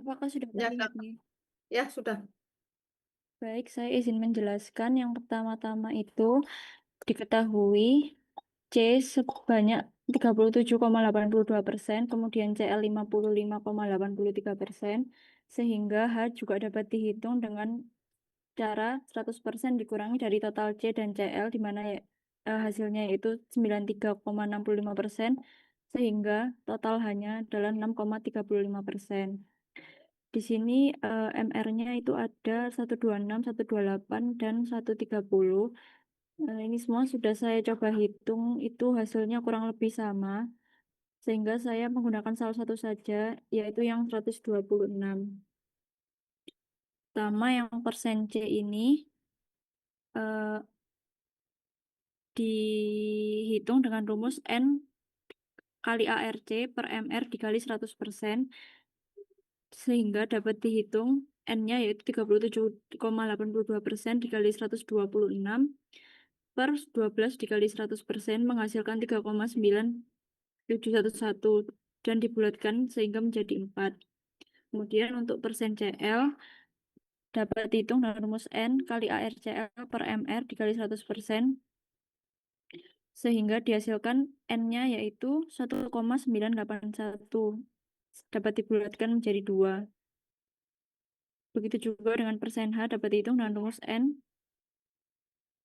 Apakah sudah Ya, terlihat Kak. nih? Ya, sudah. Baik, saya izin menjelaskan. Yang pertama-tama itu diketahui C sebanyak 37,82%, kemudian CL 55,83%, sehingga H juga dapat dihitung dengan cara 100% dikurangi dari total C dan CL, di mana hasilnya yaitu 93,65%, sehingga total hanya adalah 6,35%. Di sini MR-nya itu ada 126, 128, dan 130. Ini semua sudah saya coba hitung, itu hasilnya kurang lebih sama, sehingga saya menggunakan salah satu saja, yaitu yang 126. Pertama, yang persen C ini eh, dihitung dengan rumus N kali ARC per MR dikali 100%, sehingga dapat dihitung N-nya yaitu 37,82% dikali 126 per 12 dikali 100% menghasilkan 3,9711 dan dibulatkan sehingga menjadi 4. Kemudian untuk persen CL dapat dihitung dengan rumus N kali ARCL per MR dikali 100% sehingga dihasilkan N-nya yaitu 1,981 dapat dibulatkan menjadi 2. Begitu juga dengan persen H dapat dihitung dengan rumus N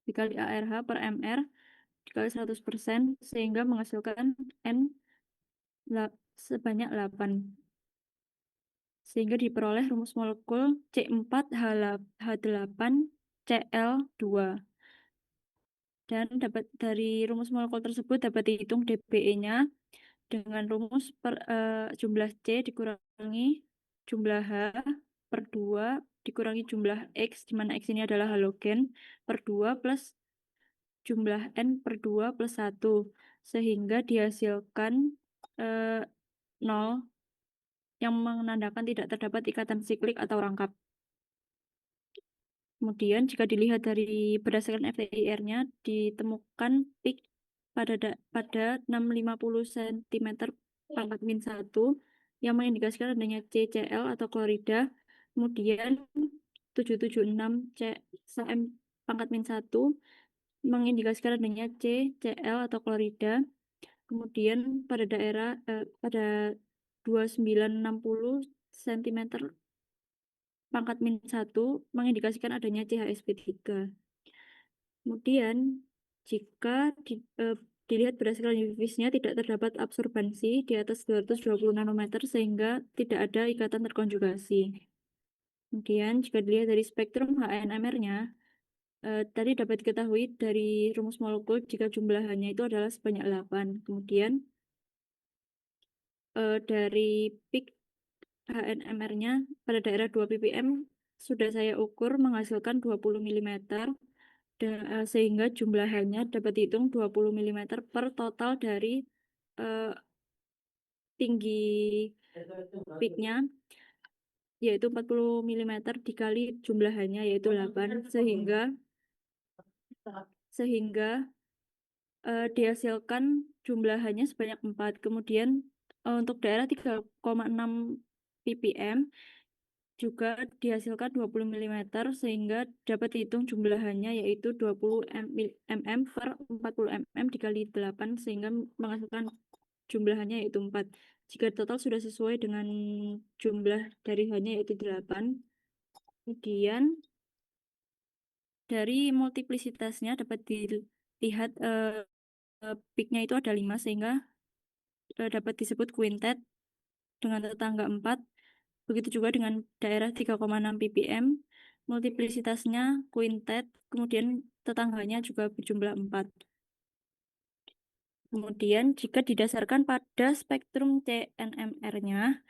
dikali ARH per MR dikali 100% sehingga menghasilkan N sebanyak 8. Sehingga diperoleh rumus molekul C4H8Cl2. Dan dapat dari rumus molekul tersebut dapat dihitung dBe-nya dengan rumus jumlah C dikurangi jumlah H per 2 dikurangi jumlah X, di mana X ini adalah halogen, per 2 plus jumlah N per 2 plus 1. Sehingga dihasilkan eh, 0 yang menandakan tidak terdapat ikatan siklik atau rangkap. Kemudian jika dilihat dari berdasarkan FTIR-nya ditemukan peak pada 650 cm pangkat min 1 yang mengindikasikan adanya CCl atau klorida. Kemudian 776 cm pangkat min 1 mengindikasikan adanya CCl atau klorida. Kemudian pada 2960 cm pangkat min 1 mengindikasikan adanya CHSP3. Kemudian, jika dilihat berdasarkan UV-nya tidak terdapat absorbansi di atas 220 nanometer sehingga tidak ada ikatan terkonjugasi. Kemudian, jika dilihat dari spektrum HNMR-nya, tadi dapat diketahui dari rumus molekul jika jumlahannya itu adalah sebanyak 8. Kemudian, dari peak HNMR-nya pada daerah 2 ppm sudah saya ukur menghasilkan 20 mm. Sehingga jumlahannya dapat dihitung 20 mm per total dari eh, tinggi peaknya yaitu 40 mm dikali jumlahannya yaitu 8 sehingga dihasilkan jumlahannya sebanyak 4. Kemudian untuk daerah 3,6 ppm juga dihasilkan 20 mm sehingga dapat dihitung jumlahannya yaitu 20 mm per 40 mm dikali 8 sehingga menghasilkan jumlahannya yaitu 4. Jika total sudah sesuai dengan jumlah dari hanya yaitu 8. Kemudian dari multiplisitasnya dapat dilihat peaknya itu ada 5 sehingga dapat disebut quintet dengan tetangga 4. Begitu juga dengan daerah 3,6 ppm, multiplisitasnya quintet, kemudian tetangganya juga berjumlah 4. Kemudian jika didasarkan pada spektrum CNMR-nya,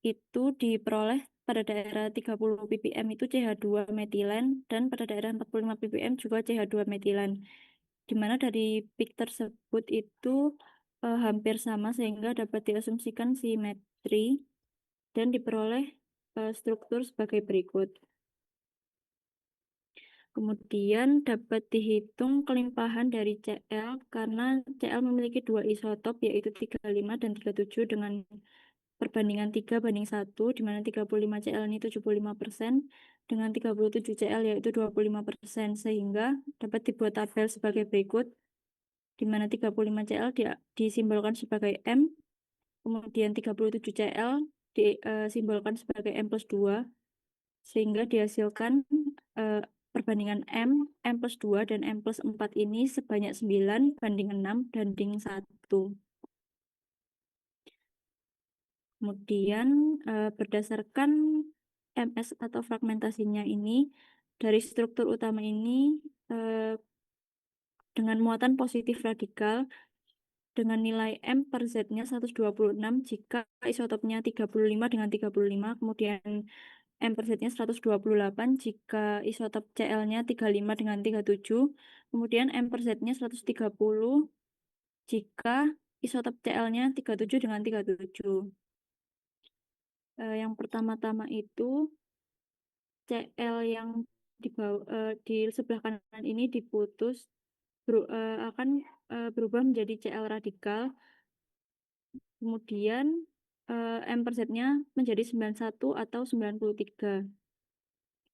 itu diperoleh pada daerah 30 ppm itu CH2 metilen, dan pada daerah 45 ppm juga CH2 metilen. Di mana dari peak tersebut itu hampir sama sehingga dapat diasumsikan simetri dan diperoleh struktur sebagai berikut. Kemudian dapat dihitung kelimpahan dari Cl karena Cl memiliki dua isotop yaitu 35 dan 37 dengan perbandingan 3:1, di mana 35 Cl ini 75%, dengan 37 Cl yaitu 25%, sehingga dapat dibuat tabel sebagai berikut, di mana 35 Cl disimbolkan sebagai M, kemudian 37 Cl disimbolkan sebagai M+2, sehingga dihasilkan eh, perbandingan M+2, dan M+4 ini sebanyak 9:6:1. Kemudian berdasarkan MS atau fragmentasinya ini, dari struktur utama ini eh, dengan muatan positif radikal dengan nilai M per Z-nya 126 jika isotopnya 35 dengan 35, kemudian M per Z-nya 128 jika isotop Cl-nya 35 dengan 37, kemudian M per Z-nya 130 jika isotop Cl-nya 37 dengan 37. Yang pertama-tama itu Cl yang di sebelah kanan ini diputus akan berubah menjadi Cl radikal. Kemudian M per Z-nya menjadi 91 atau 93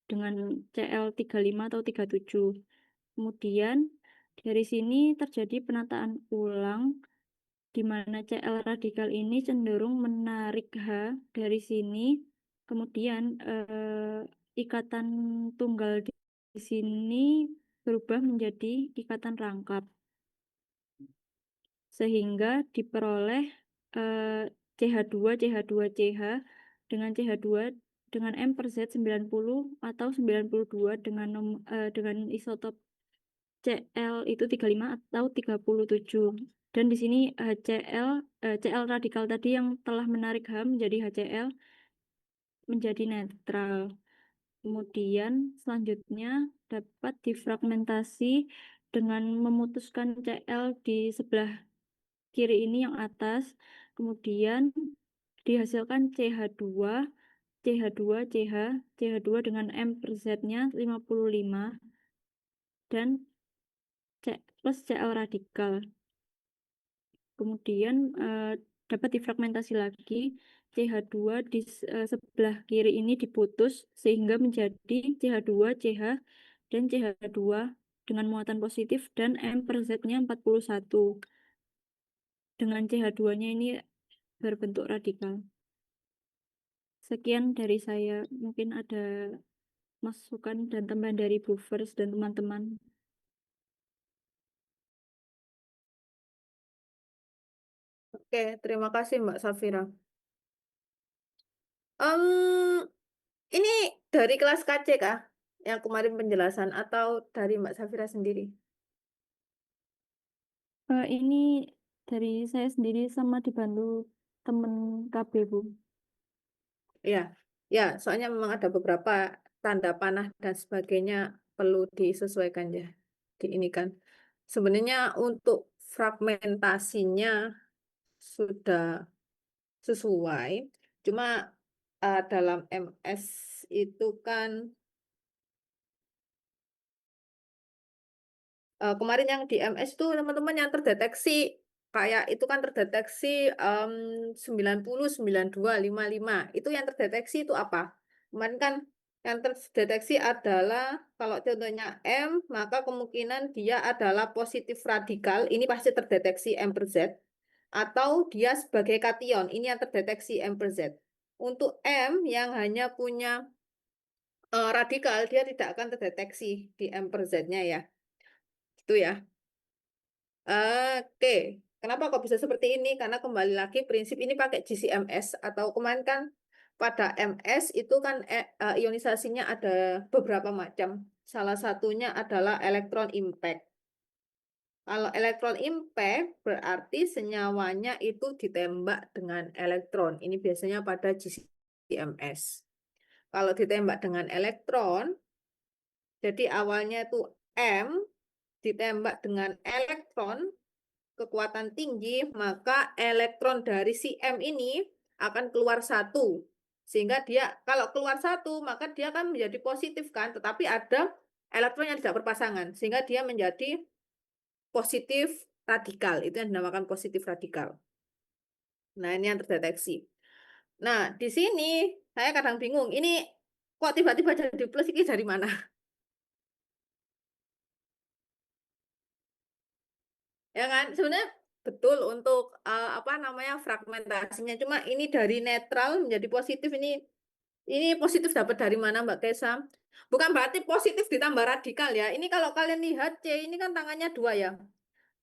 dengan Cl 35 atau 37. Kemudian dari sini terjadi penataan ulang di mana Cl radikal ini cenderung menarik H dari sini. Kemudian ikatan tunggal di sini berubah menjadi ikatan rangkap, sehingga diperoleh CH2 CH2 CH dengan CH2 dengan M per Z 90 atau 92 dengan isotop Cl itu 35 atau 37. Dan di sini Cl radikal tadi yang telah menarik H menjadi HCl menjadi netral. Kemudian selanjutnya dapat difragmentasi dengan memutuskan Cl di sebelah kiri ini yang atas. Kemudian dihasilkan CH2, CH2, CH, CH2 dengan M per Z-nya 55 dan plus Cl radikal. Kemudian dapat difragmentasi lagi, CH2 di sebelah kiri ini diputus sehingga menjadi CH2, CH, dan CH2 dengan muatan positif dan M per Z-nya 41. Dengan CH2-nya ini berbentuk radikal. Sekian dari saya, mungkin ada masukan dan tambahan dari Bu First dan teman-teman. Oke, terima kasih Mbak Safira. Em, ini dari kelas KC kah? Yang kemarin penjelasan atau dari Mbak Safira sendiri? Ini dari saya sendiri sama dibantu temen KB, Bu. Ya, ya, soalnya memang ada beberapa tanda panah dan sebagainya perlu disesuaikan ya. Di ini kan. Sebenarnya untuk fragmentasinya sudah sesuai. Cuma dalam MS itu kan kemarin yang di MS itu teman-teman yang terdeteksi kayak itu kan terdeteksi 90, 92, 55. Itu yang terdeteksi itu apa? Kemarin kan yang terdeteksi adalah kalau contohnya M, maka kemungkinan dia adalah positif radikal. Ini pasti terdeteksi M per Z. Atau dia sebagai kation. Ini yang terdeteksi M per Z. Untuk M yang hanya punya radikal, dia tidak akan terdeteksi di M per Z-nya ya. Itu ya. Oke, kenapa kok bisa seperti ini? Karena kembali lagi prinsip ini pakai GCMS atau kemarin kan pada MS itu kan ionisasinya ada beberapa macam. Salah satunya adalah elektron impact. Kalau elektron impact berarti senyawanya itu ditembak dengan elektron. Ini biasanya pada GCMS. Kalau ditembak dengan elektron, jadi awalnya itu M ditembak dengan elektron kekuatan tinggi, maka elektron dari si M ini akan keluar satu. Sehingga dia, kalau keluar satu, maka dia akan menjadi positif kan, tetapi ada elektron yang tidak berpasangan. Sehingga dia menjadi positif radikal. Itu yang dinamakan positif radikal. Nah, ini yang terdeteksi. Nah, di sini saya kadang bingung. Ini kok tiba-tiba jadi plus ini dari mana? Ya kan? Sebenarnya betul untuk apa namanya fragmentasinya. Cuma ini dari netral menjadi positif ini positif dapat dari mana Mbak Kesa? Bukan berarti positif ditambah radikal ya. Ini kalau kalian lihat C ini kan tangannya dua ya.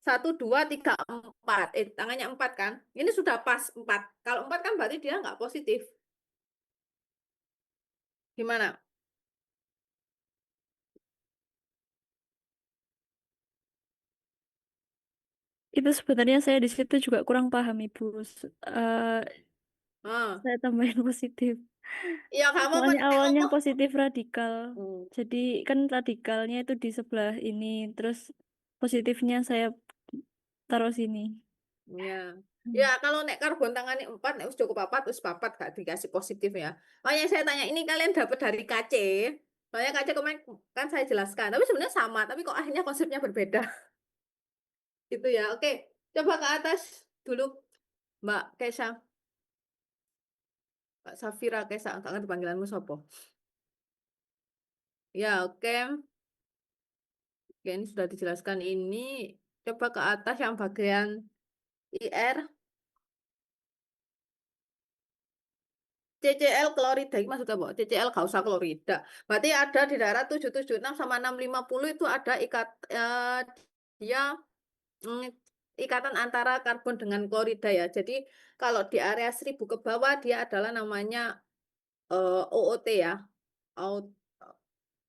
Satu, dua, tiga, empat. Tangannya empat kan? Ini sudah pas empat. Kalau empat kan berarti dia nggak positif. Gimana? Itu sebenarnya saya di situ juga kurang paham, Ibu. Ah, Saya tambahin positif. ya kamu Soalnya pakai awalnya ngomong. positif radikal. Hmm, Jadi kan radikalnya itu di sebelah ini, terus positifnya saya taruh sini. ya. Ya, Hmm. kalau nek karbon tangannya empat, nek wis cukup papat, terus papat gak dikasih positif ya. Makanya saya tanya, ini kalian dapat dari KC. Soalnya KC kemarin kan saya jelaskan, tapi sebenarnya sama, tapi kok akhirnya konsepnya berbeda. Gitu ya. Oke, coba ke atas dulu, Mbak Kesha. Mbak Safira Kesha, nggak ngerti panggilanmu sopo. Ya, oke. Oke, ini sudah dijelaskan ini. Coba ke atas yang bagian IR. CCl klorida, ini maksudnya apa? CCl gak usah klorida. Berarti ada di daerah 776 sama 650 itu ada dia mm, ikatan antara karbon dengan klorida ya. Jadi kalau di area 1000 ke bawah dia adalah namanya OOT ya. Out-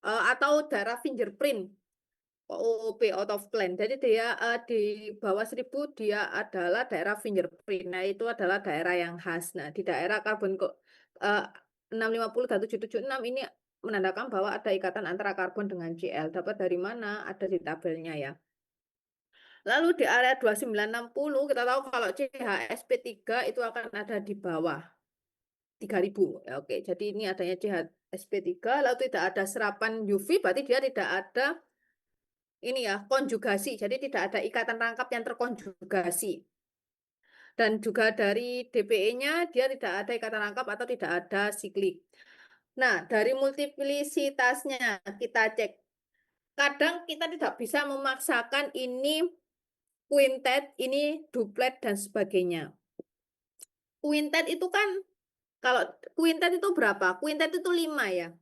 atau daerah fingerprint. OOP, out of plan. Jadi dia di bawah 1000 dia adalah daerah fingerprint. Nah, itu adalah daerah yang khas. Nah, di daerah karbon kok 650 dan 776 ini menandakan bahwa ada ikatan antara karbon dengan Cl. Dapat dari mana? Ada di tabelnya ya. Lalu di area 2960 kita tahu kalau CHSP3 itu akan ada di bawah 3000. Ya, oke, jadi ini adanya CHSP3 lalu tidak ada serapan UV berarti dia tidak ada ini ya, konjugasi. Jadi tidak ada ikatan rangkap yang terkonjugasi. Dan juga dari DPE-nya dia tidak ada ikatan rangkap atau tidak ada siklik. Nah, dari multiplisitasnya kita cek. Kadang kita tidak bisa memaksakan ini quintet, ini duplet dan sebagainya. Quintet itu kan kalau quintet itu berapa? Quintet itu 5 ya.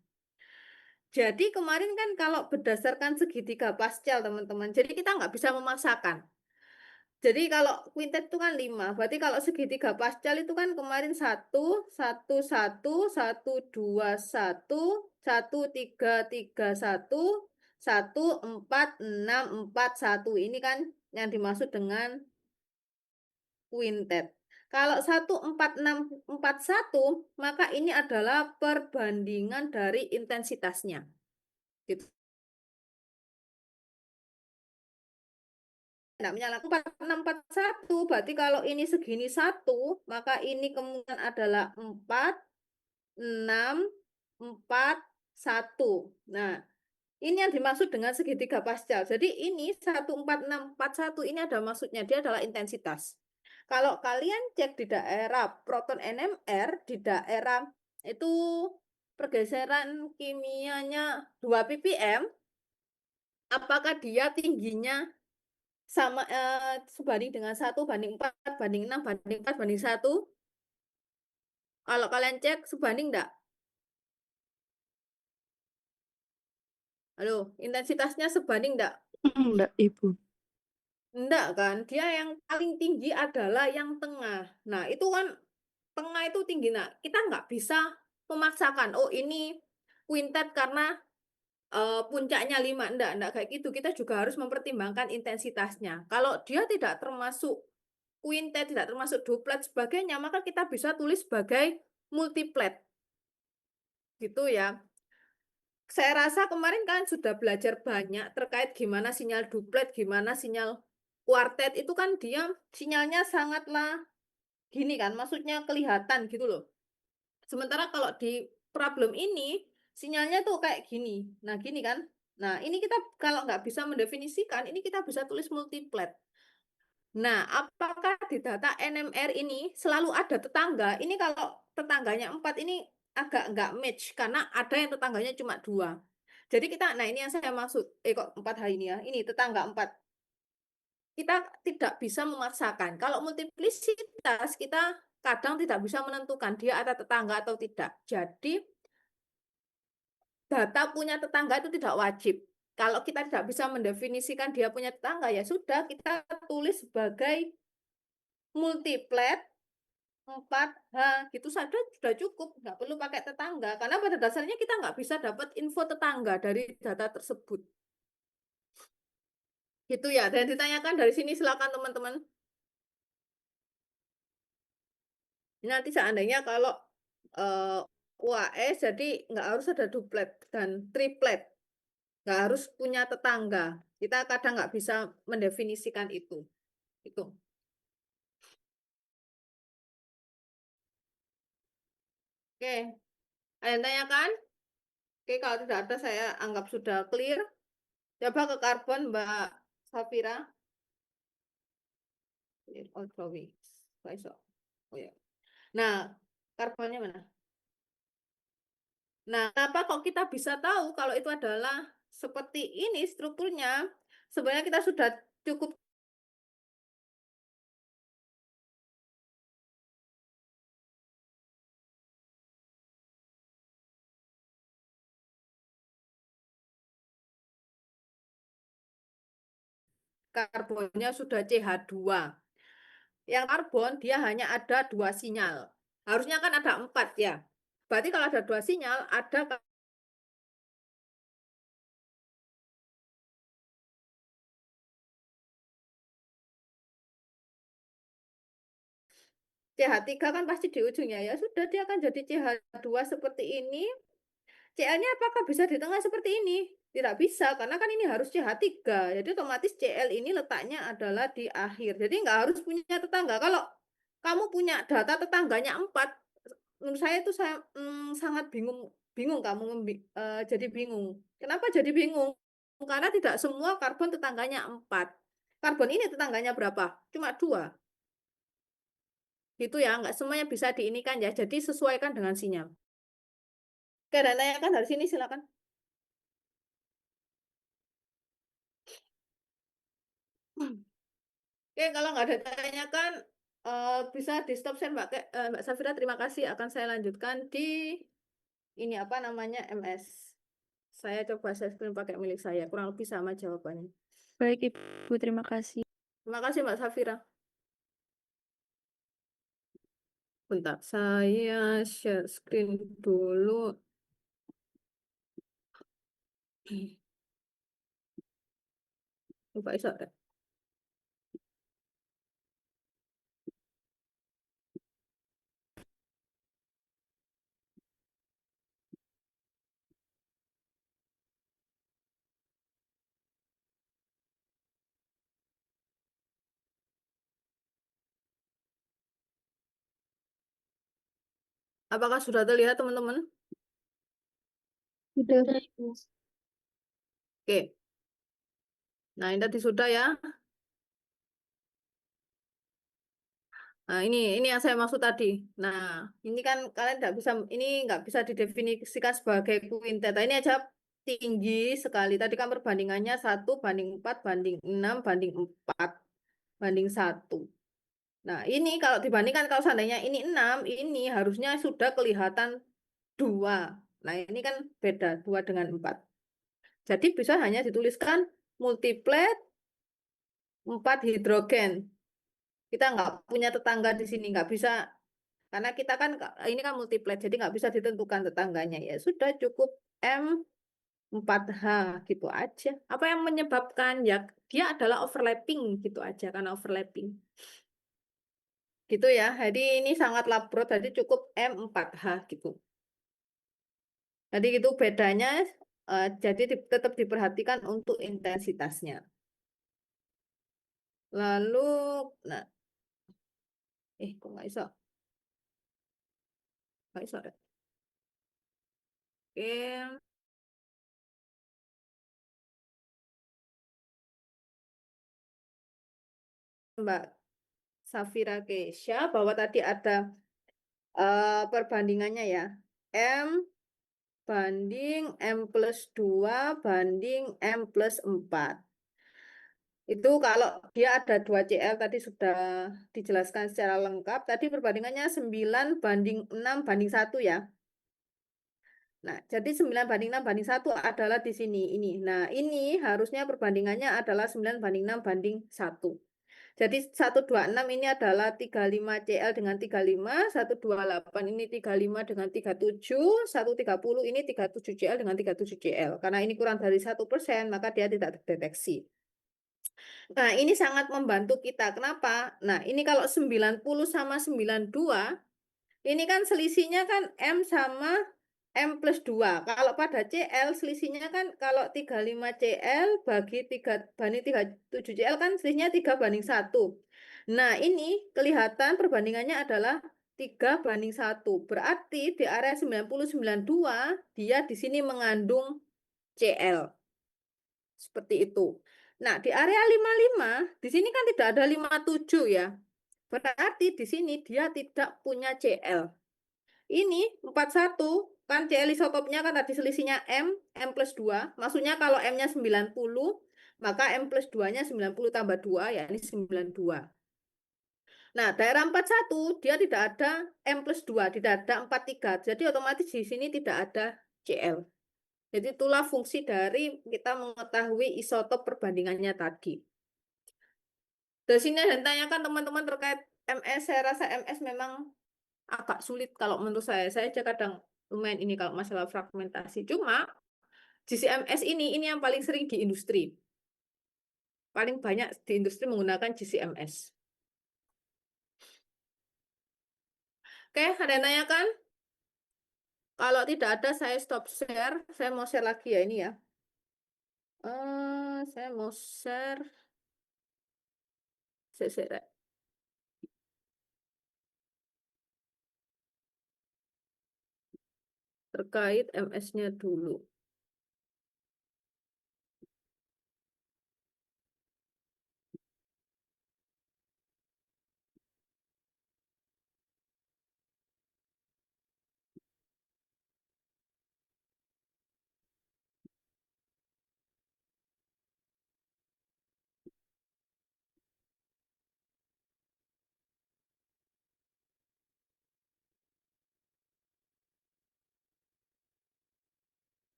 Jadi kemarin kan kalau berdasarkan segitiga Pascal teman-teman, jadi kita nggak bisa memaksakan. Jadi kalau quintet itu kan 5, berarti kalau segitiga Pascal itu kan kemarin satu, satu, satu, satu, dua, satu, satu, tiga, tiga, satu, satu, empat, enam, empat, satu. Ini kan yang dimaksud dengan quintet. Kalau satu, empat, enam, empat, satu, maka ini adalah perbandingan dari intensitasnya. Gitu. Tidak menyalakan 4641 berarti kalau ini segini satu maka ini kemungkinan adalah 4 6 4 1. Nah, ini yang dimaksud dengan segitiga Pascal. Jadi ini 14641 ini ada maksudnya dia adalah intensitas. Kalau kalian cek di daerah proton NMR di daerah itu pergeseran kimianya 2 ppm, apakah dia tingginya sama sebanding dengan 1 banding 4 banding 6 banding 4 banding 1. Kalau kalian cek sebanding enggak? Halo, intensitasnya sebanding enggak? Enggak, Ibu. Enggak kan? Dia yang paling tinggi adalah yang tengah. Nah, itu kan tengah itu tinggi. Nah, kita nggak bisa memaksakan, oh ini quintet karena puncaknya 5. Enggak kayak gitu. Kita juga harus mempertimbangkan intensitasnya. Kalau dia tidak termasuk quintet, tidak termasuk duplet sebagainya, maka kita bisa tulis sebagai multiplet. Gitu ya. Saya rasa kemarin kan sudah belajar banyak terkait gimana sinyal duplet, gimana sinyal kuartet. Itu kan dia sinyalnya sangatlah gini kan, maksudnya kelihatan gitu loh. Sementara kalau di problem ini, sinyalnya tuh kayak gini. Nah, gini kan. Nah, ini kita kalau nggak bisa mendefinisikan, ini kita bisa tulis multiplet. Nah, apakah di data NMR ini selalu ada tetangga? Ini kalau tetangganya 4 ini agak nggak match karena ada yang tetangganya cuma 2. Jadi kita, nah ini yang saya maksud, kok 4 hari ini ya, ini tetangga 4. Kita tidak bisa memaksakan. Kalau multiplisitas kita kadang tidak bisa menentukan dia ada tetangga atau tidak. Jadi data punya tetangga itu tidak wajib. Kalau kita tidak bisa mendefinisikan dia punya tetangga, ya sudah kita tulis sebagai multiplet 4H gitu saja sudah cukup, nggak perlu pakai tetangga. Karena pada dasarnya kita nggak bisa dapat info tetangga dari data tersebut. Gitu ya, dan ditanyakan dari sini silakan teman-teman. Nanti seandainya kalau eh, UAS jadi nggak harus ada duplet dan triplet, nggak harus punya tetangga. Kita kadang nggak bisa mendefinisikan itu. Itu. Oke, ada yang tanyakan? Oke, kalau tidak ada saya anggap sudah clear. Coba ke karbon, Mbak Safira. Clear all drawings. Besok. Oh ya. Nah, karbonnya mana? Nah, kenapa kok kita bisa tahu kalau itu adalah seperti ini strukturnya? Sebenarnya kita sudah cukup karbonnya sudah CH2. Yang karbon dia hanya ada 2 sinyal. Harusnya kan ada 4 ya. Berarti kalau ada 2 sinyal, ada CH3 kan pasti di ujungnya ya. Sudah dia akan jadi CH2 seperti ini. Cl-nya apakah bisa di tengah seperti ini? Tidak bisa, karena kan ini harus CH3. Jadi otomatis Cl ini letaknya adalah di akhir. Jadi nggak harus punya tetangga. Kalau kamu punya data tetangganya 4, menurut saya itu saya sangat bingung. Bingung kamu jadi bingung. Kenapa jadi bingung? Karena tidak semua karbon tetangganya 4. Karbon ini tetangganya berapa? Cuma 2. Gitu ya, nggak semuanya bisa diinikan ya. Jadi sesuaikan dengan sinyal. Oke, dan tanyakan dari sini silakan. Oke, kalau nggak ada tanyakan, bisa di stop share Mbak Safira. Terima kasih. Akan saya lanjutkan di ini apa namanya MS. Saya coba share screen pakai milik saya. Kurang lebih sama jawabannya. Baik, Ibu, terima kasih. Terima kasih Mbak Safira. Bentar, saya share screen dulu. Lupa iso. Apakah sudah terlihat teman-teman? Sudah, Ibu. Oke. Nah, ini tadi sudah ya. Nah, ini yang saya maksud tadi. Nah, ini kan kalian nggak bisa, ini nggak bisa didefinisikan sebagai kuintet. Nah, ini aja tinggi sekali. Tadi kan perbandingannya 1 banding 4 banding 6 banding 4 banding 1. Nah, ini kalau dibandingkan, kalau seandainya ini 6, ini harusnya sudah kelihatan 2. Nah, ini kan beda 2 dengan 4. Jadi bisa hanya dituliskan multiplet 4 hidrogen. Kita nggak punya tetangga di sini, nggak bisa. Karena kita kan ini kan multiplet, jadi nggak bisa ditentukan tetangganya. Ya sudah cukup M4H gitu aja. Apa yang menyebabkan ya dia adalah overlapping gitu aja karena overlapping. Gitu ya. Jadi ini sangat labrot, jadi cukup M4H gitu. Jadi itu bedanya, jadi tetap diperhatikan untuk intensitasnya. Lalu, nah, kok nggak bisa? Nggak bisa deh. Oke, Mbak Safira Kesha, bahwa tadi ada Perbandingannya ya. M banding M plus 2 banding M plus 4. Itu kalau dia ada 2 CL tadi sudah dijelaskan secara lengkap. Tadi perbandingannya 9 banding 6 banding 1 ya. Nah, jadi 9 banding 6 banding 1 adalah di sini. Ini. Nah, ini harusnya perbandingannya adalah 9 banding 6 banding 1. Jadi 126 ini adalah 35 CL dengan 35, 128 ini 35 dengan 37, 130 ini 37 CL dengan 37 CL. Karena ini kurang dari 1%, maka dia tidak terdeteksi. Nah, ini sangat membantu kita. Kenapa? Nah, ini kalau 90 sama 92, ini kan selisihnya kan M sama M plus 2. Kalau pada CL, selisihnya kan kalau 35 CL bagi 3 banding 37 CL kan selisihnya 3 banding 1. Nah, ini kelihatan perbandingannya adalah 3 banding 1. Berarti di area 90-92, dia di sini mengandung CL. Seperti itu. Nah, di area 55, di sini kan tidak ada 57 ya. Berarti di sini dia tidak punya CL. Ini 41, kan CL isotopnya kan tadi selisihnya M plus 2. Maksudnya kalau M-nya 90, maka M plus 2-nya 90 tambah 2, ya ini 92. Nah, daerah 41, dia tidak ada M plus 2, tidak ada 43. Jadi otomatis di sini tidak ada CL. Jadi itulah fungsi dari kita mengetahui isotop perbandingannya tadi. Dari sini ada yang tanyakan teman-teman terkait MS. Saya rasa MS memang agak sulit kalau menurut saya. Saya aja kadang lumayan ini kalau masalah fragmentasi. Cuma GCMS ini yang paling sering di industri. Paling banyak di industri menggunakan GCMS. Oke, ada yang tanyakan? Kalau tidak ada, saya stop share. Saya mau share lagi ya ini ya. Saya mau share. Saya share terkait MS-nya dulu.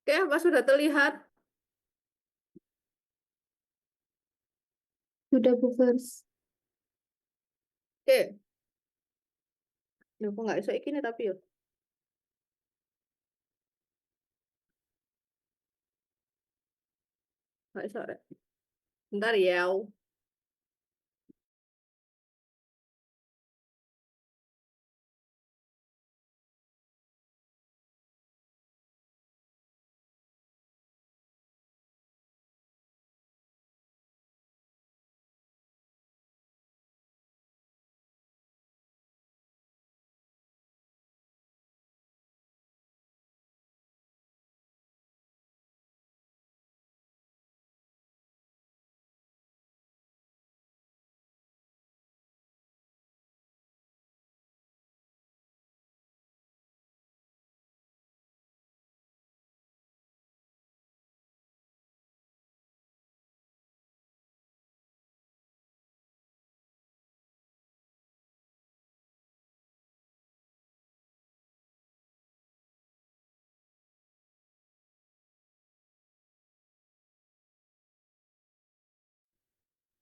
Oke, apa sudah terlihat? Sudah Bu Fers. Oke. Loh, kok nggak bisa ini tapi yuk. Nggak bisa, Rek. Bentar ya.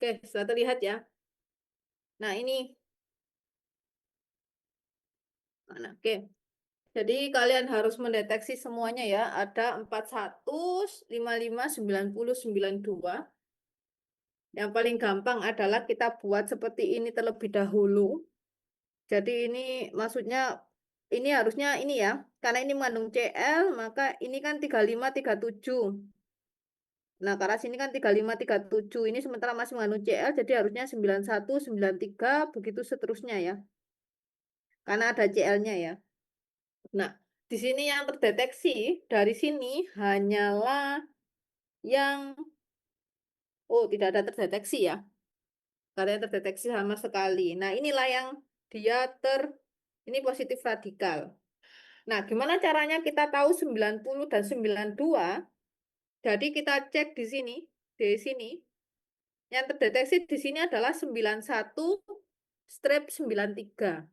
Oke, sudah terlihat ya. Nah, ini. Nah, oke. Jadi kalian harus mendeteksi semuanya ya. Ada 41, 55, 90, 92. Yang paling gampang adalah kita buat seperti ini terlebih dahulu. Jadi ini maksudnya ini harusnya ini ya. Karena ini mengandung CL, maka ini kan 35, 37. Nah, karena sini kan 35, 37. Ini sementara masih mengandung CL, jadi harusnya 91, 93, begitu seterusnya ya. Karena ada CL-nya ya. Nah, di sini yang terdeteksi dari sini hanyalah yang oh tidak ada terdeteksi ya. Katanya terdeteksi sama sekali. Nah, inilah yang dia ini positif radikal. Nah, gimana caranya kita tahu 90 dan 92? Jadi kita cek di sini, di sini. Yang terdeteksi di sini adalah 91-93.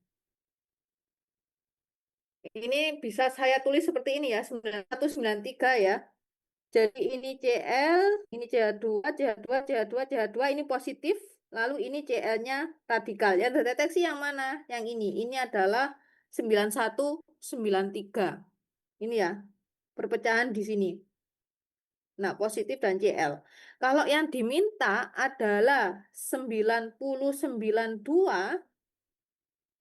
Ini bisa saya tulis seperti ini ya, 9193 ya. Jadi ini Cl, ini CH2, CH2, CH2, CH2, ini positif, lalu ini Cl-nya radikal. Yang terdeteksi yang mana? Yang ini. Ini adalah 9193. Ini ya, perpecahan di sini. Nah, positif dan Cl. Kalau yang diminta adalah 9092,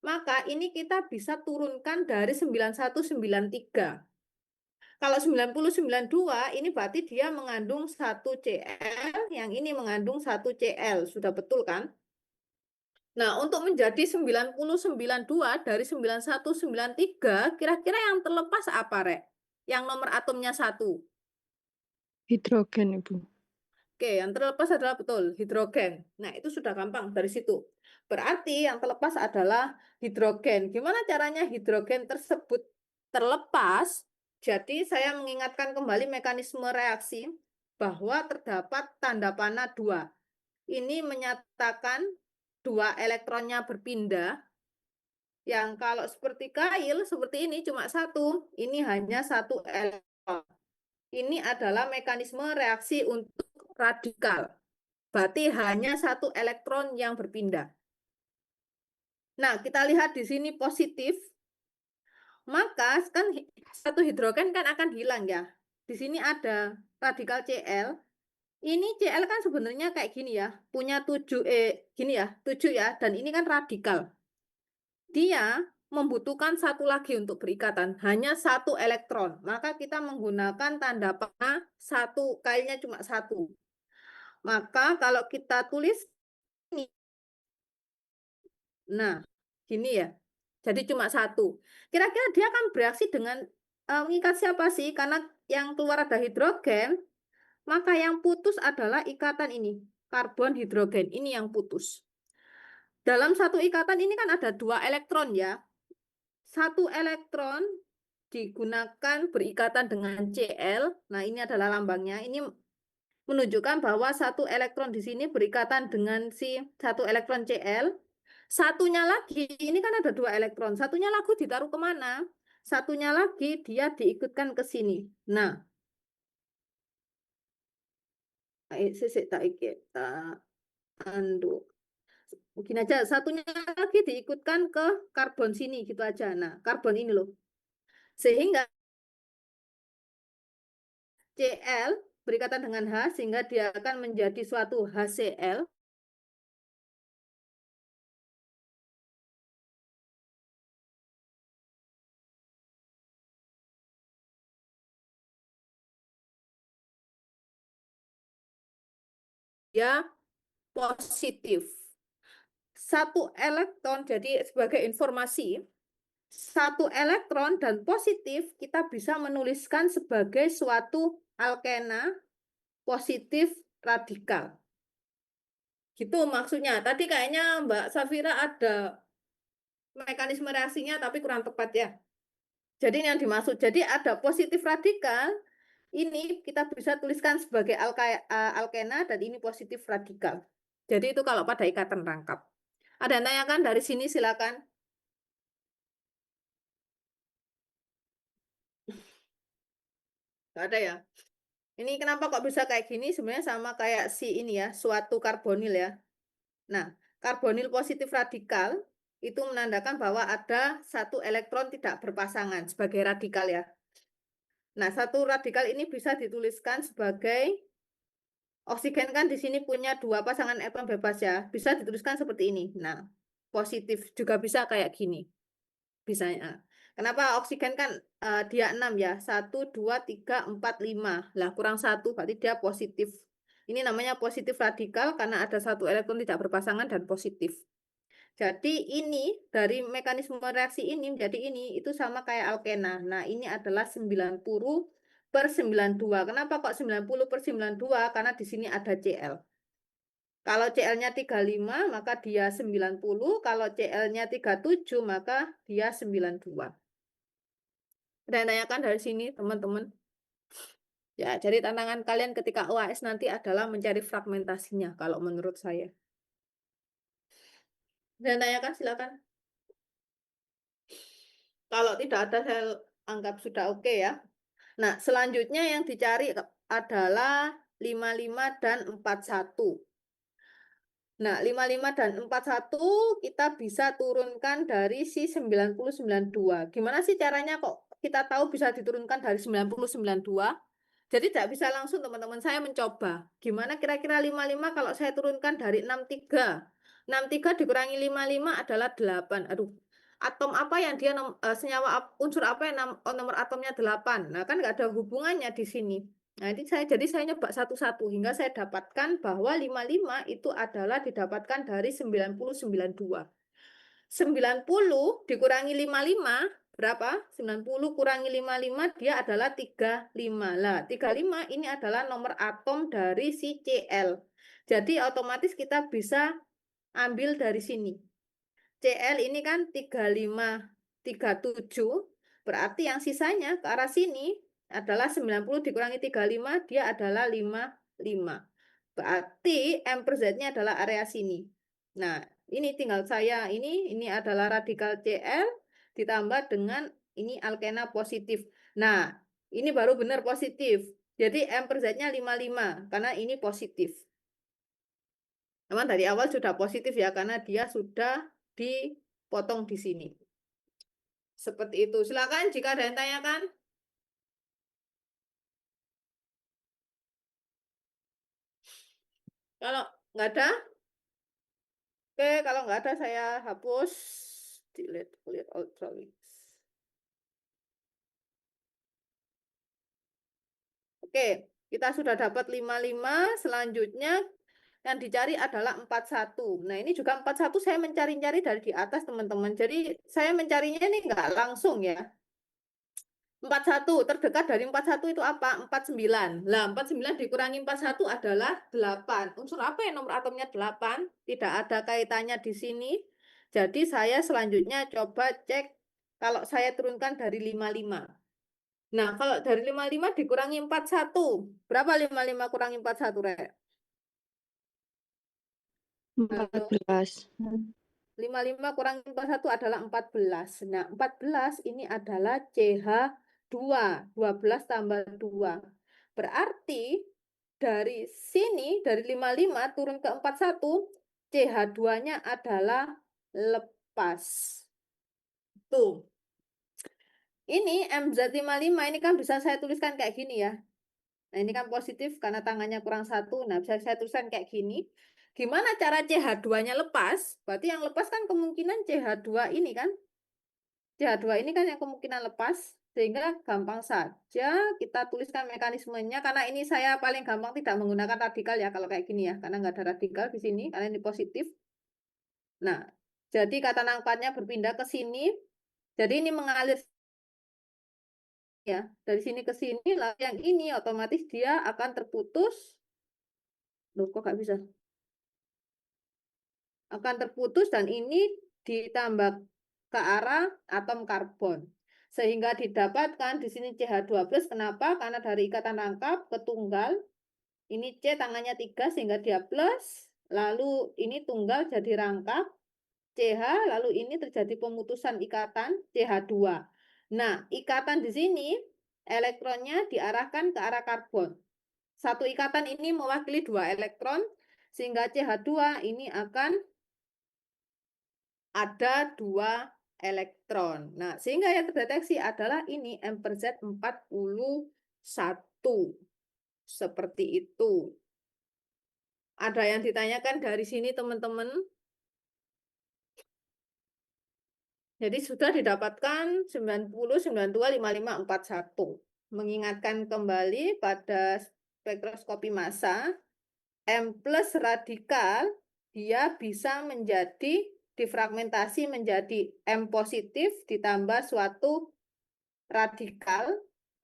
maka ini kita bisa turunkan dari 9193. Kalau 9092 ini berarti dia mengandung 1 Cl, yang ini mengandung 1 Cl. Sudah betul kan? Nah, untuk menjadi 9092 dari 9193, kira-kira yang terlepas apa, Rek? Yang nomor atomnya 1. Hidrogen, Ibu. Oke, yang terlepas adalah betul, hidrogen. Nah, itu sudah gampang dari situ. Berarti yang terlepas adalah hidrogen. Gimana caranya hidrogen tersebut terlepas? Jadi, saya mengingatkan kembali mekanisme reaksi bahwa terdapat tanda panah 2. Ini menyatakan 2 elektronnya berpindah. Yang kalau seperti kail, seperti ini cuma 1. Ini hanya 1 elektron. Ini adalah mekanisme reaksi untuk radikal. Berarti hanya 1 elektron yang berpindah. Nah, kita lihat di sini positif, maka kan 1 hidrogen kan akan hilang ya. Di sini ada radikal Cl. Ini Cl kan sebenarnya kayak gini ya, punya 7 gini ya, 7 ya, dan ini kan radikal. Dia membutuhkan 1 lagi untuk berikatan, hanya 1 elektron. Maka kita menggunakan tanda panah 1, kailnya cuma 1. Maka kalau kita tulis ini, nah, gini ya. Jadi cuma 1. Kira-kira dia akan bereaksi dengan mengikat siapa sih? Karena yang keluar ada hidrogen, maka yang putus adalah ikatan ini, karbon hidrogen. Ini yang putus. Dalam satu ikatan ini kan ada 2 elektron ya. 1 elektron digunakan berikatan dengan Cl. Nah, ini adalah lambangnya. Ini menunjukkan bahwa 1 elektron di sini berikatan dengan si 1 elektron Cl. Satunya lagi, ini kan ada 2 elektron. Satunya lagi ditaruh kemana? Satunya lagi dia diikutkan ke sini. Nah, tak anu. Mungkin aja satunya lagi diikutkan ke karbon sini gitu aja. Nah, karbon ini loh. Sehingga Cl berikatan dengan H sehingga dia akan menjadi suatu HCl. Dia positif. 1 elektron, jadi sebagai informasi, 1 elektron dan positif kita bisa menuliskan sebagai suatu alkena positif radikal. Gitu maksudnya. Tadi kayaknya Mbak Safira ada mekanisme reaksinya tapi kurang tepat ya. Jadi ini yang dimaksud. Jadi ada positif radikal, ini kita bisa tuliskan sebagai alkena dan ini positif radikal. Jadi itu kalau pada ikatan rangkap. Ada yang tanyakan dari sini silakan. Nggak ada ya. Ini kenapa kok bisa kayak gini? Sebenarnya sama kayak si ini ya, suatu karbonil ya. Nah, karbonil positif radikal itu menandakan bahwa ada 1 elektron tidak berpasangan sebagai radikal ya. Nah, 1 radikal ini bisa dituliskan sebagai oksigen kan di sini punya 2 pasangan elektron bebas ya. Bisa dituliskan seperti ini. Nah, positif juga bisa kayak gini. Bisanya. Kenapa oksigen kan dia 6 ya? 1, 2, 3, 4, 5. Lah kurang 1 berarti dia positif. Ini namanya positif radikal karena ada 1 elektron tidak berpasangan dan positif. Jadi ini dari mekanisme reaksi ini menjadi ini itu sama kayak alkena. Nah, ini adalah 90 per 92. Kenapa kok 90 per 92? Karena di sini ada CL. Kalau CL-nya 35, maka dia 90. Kalau CL-nya 37, maka dia 92. Ada yang tanyakan dari sini, teman-teman? Ya, jadi tantangan kalian ketika UAS nanti adalah mencari fragmentasinya, kalau menurut saya. Ada yang tanyakan, silakan. Kalau tidak ada, saya anggap sudah oke ya. Nah, selanjutnya yang dicari adalah 55 dan 41. Nah, 55 dan 41 kita bisa turunkan dari si 9092. Gimana sih caranya kok kita tahu bisa diturunkan dari 9092? Jadi tidak bisa langsung teman-teman, saya mencoba. Gimana kira-kira 55 kalau saya turunkan dari 63? 63 dikurangi 55 adalah 8. Aduh, atom apa yang dia senyawa unsur apa yang nomor atomnya 8? Nah, kan nggak ada hubungannya di sini. Nah, jadi saya nyoba satu-satu hingga saya dapatkan bahwa 55 itu adalah didapatkan dari 9092. 90 dikurangi 55 berapa? 90 kurangi 55 dia adalah 35. Lah, 35 ini adalah nomor atom dari si Cl. Jadi otomatis kita bisa ambil dari sini. Cl ini kan 35, 37. Berarti yang sisanya ke arah sini adalah 90 dikurangi 35, dia adalah 55. Berarti M per Z-nya adalah area sini. Nah, ini tinggal saya, ini adalah radikal Cl ditambah dengan ini alkena positif. Nah, ini baru benar positif. Jadi M per Z-nya 55, karena ini positif. Memang dari awal sudah positif ya, karena dia sudah dipotong di sini. Seperti itu. Silakan jika ada yang tanyakan. Kalau nggak ada, oke. Kalau nggak ada, saya hapus. Delete all drawings. Oke, kita sudah dapat 55. Selanjutnya yang dicari adalah 41. Nah, ini juga 41 saya mencari-cari dari di atas, teman-teman. Jadi, saya mencarinya ini nggak langsung ya. 41, terdekat dari 41 itu apa? 49. Lah, 49 dikurangi 41 adalah 8. Unsur apa yang nomor atomnya 8? Tidak ada kaitannya di sini. Jadi, saya selanjutnya coba cek kalau saya turunkan dari 55. Nah, kalau dari 55 dikurangi 41. Berapa 55 kurangi 41, Rek? Halo? 14. 55 kurangi 41 adalah 14. Nah, 14 ini adalah CH2. 12 tambah 2. Berarti dari sini, dari 55 turun ke 41, CH2-nya adalah lepas. Tuh. Ini MZ55 ini kan bisa saya tuliskan kayak gini ya. Nah, ini kan positif karena tangannya kurang 1. Nah, bisa saya tuliskan kayak gini. Gimana cara CH2-nya lepas? Berarti yang lepas kan kemungkinan CH2 ini kan. CH2 ini kan yang kemungkinan lepas. Sehingga gampang saja kita tuliskan mekanismenya. Karena ini saya paling gampang tidak menggunakan radikal ya kalau kayak gini ya. Karena nggak ada radikal di sini. Karena ini positif. Nah, jadi kata nangkatnya berpindah ke sini. Jadi ini mengalir ya. Dari sini ke sini. Lalu yang ini otomatis dia akan terputus. Loh, kok nggak bisa? Akan terputus dan ini ditambah ke arah atom karbon. Sehingga didapatkan di sini CH2+. Kenapa? Karena dari ikatan rangkap ke tunggal. Ini C tangannya 3 sehingga dia plus. Lalu ini tunggal jadi rangkap CH. Lalu ini terjadi pemutusan ikatan CH2. Nah, ikatan di sini elektronnya diarahkan ke arah karbon. Satu ikatan ini mewakili 2 elektron. Sehingga CH2 ini akan ada 2 elektron. Nah, sehingga yang terdeteksi adalah ini M per Z 41. Seperti itu. Ada yang ditanyakan dari sini, teman-teman? Jadi sudah didapatkan 90, 92, 55, 41. Mengingatkan kembali pada spektroskopi massa, M plus radikal, dia bisa menjadi difragmentasi menjadi M positif ditambah suatu radikal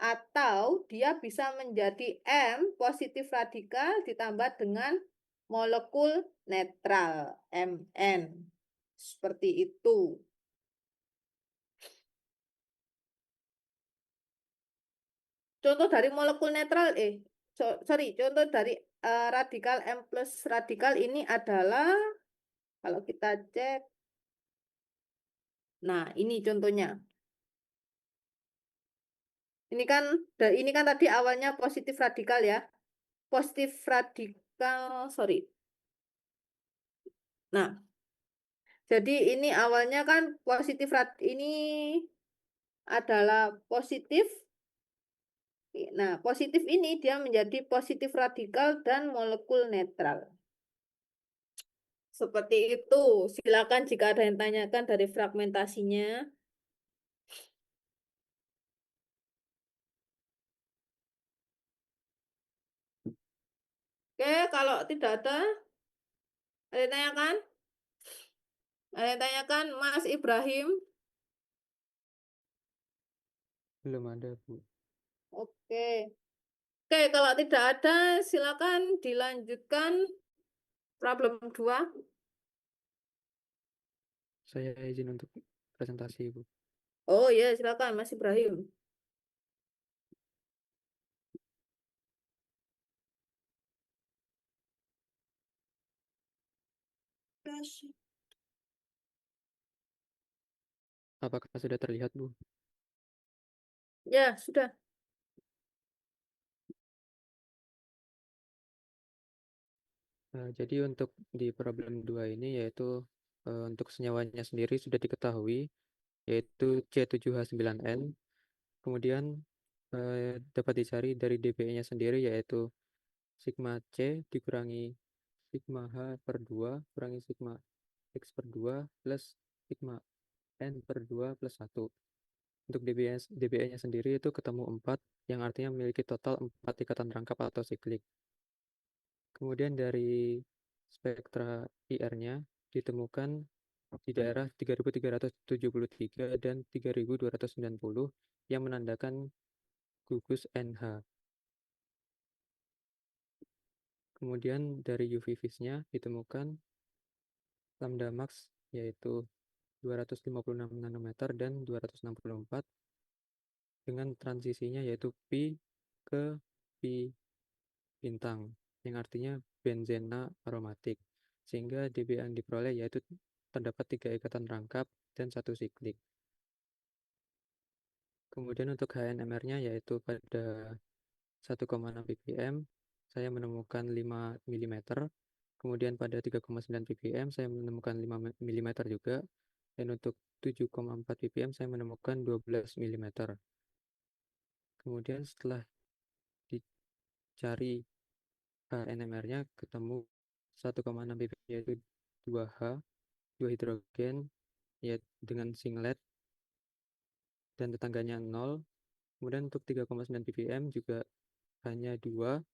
atau dia bisa menjadi M positif radikal ditambah dengan molekul netral Mn. Seperti itu. Contoh dari molekul netral, sorry, contoh dari radikal M plus radikal ini adalah, kalau kita cek, nah ini contohnya. Ini kan tadi awalnya positif radikal ya. Positif radikal, sorry. Nah, jadi ini awalnya kan ini adalah positif. Nah, positif ini dia menjadi positif radikal dan molekul netral. Seperti itu. Silakan jika ada yang tanyakan dari fragmentasinya. Oke, kalau tidak ada yang tanyakan? Ada yang tanyakan, Mas Ibrahim? Belum ada, Bu. Oke. Oke, kalau tidak ada, silakan dilanjutkan problem 2. Saya izin untuk presentasi, Bu. Oh iya, silakan Mas Ibrahim. Apakah sudah terlihat, Bu? Ya, sudah. Jadi untuk di problem 2 ini yaitu untuk senyawanya sendiri sudah diketahui, yaitu C7H9N. Kemudian dapat dicari dari dBE-nya sendiri, yaitu sigma C dikurangi sigma H per 2 kurangi sigma X per 2 plus sigma N per 2 plus 1. Untuk dBE-nya sendiri itu ketemu 4, yang artinya memiliki total 4 ikatan rangkap atau siklik. Kemudian dari spektra IR-nya ditemukan di daerah 3373 dan 3290 yang menandakan gugus NH. Kemudian dari UV vis-nya ditemukan lambda max yaitu 256 nanometer dan 264 dengan transisinya yaitu pi ke pi bintang, yang artinya benzena aromatik, sehingga dB yang diperoleh yaitu terdapat 3 ikatan rangkap dan 1 siklik. Kemudian untuk HNMR-nya yaitu pada 1,6 ppm saya menemukan 5 mm. Kemudian pada 3,9 ppm saya menemukan 5 mm juga. Dan untuk 7,4 ppm saya menemukan 12 mm. Kemudian setelah dicari NMR-nya ketemu 1,6 ppm yaitu 2H, 2 hidrogen yaitu dengan singlet dan tetangganya 0. Kemudian untuk 3,9 ppm juga hanya 2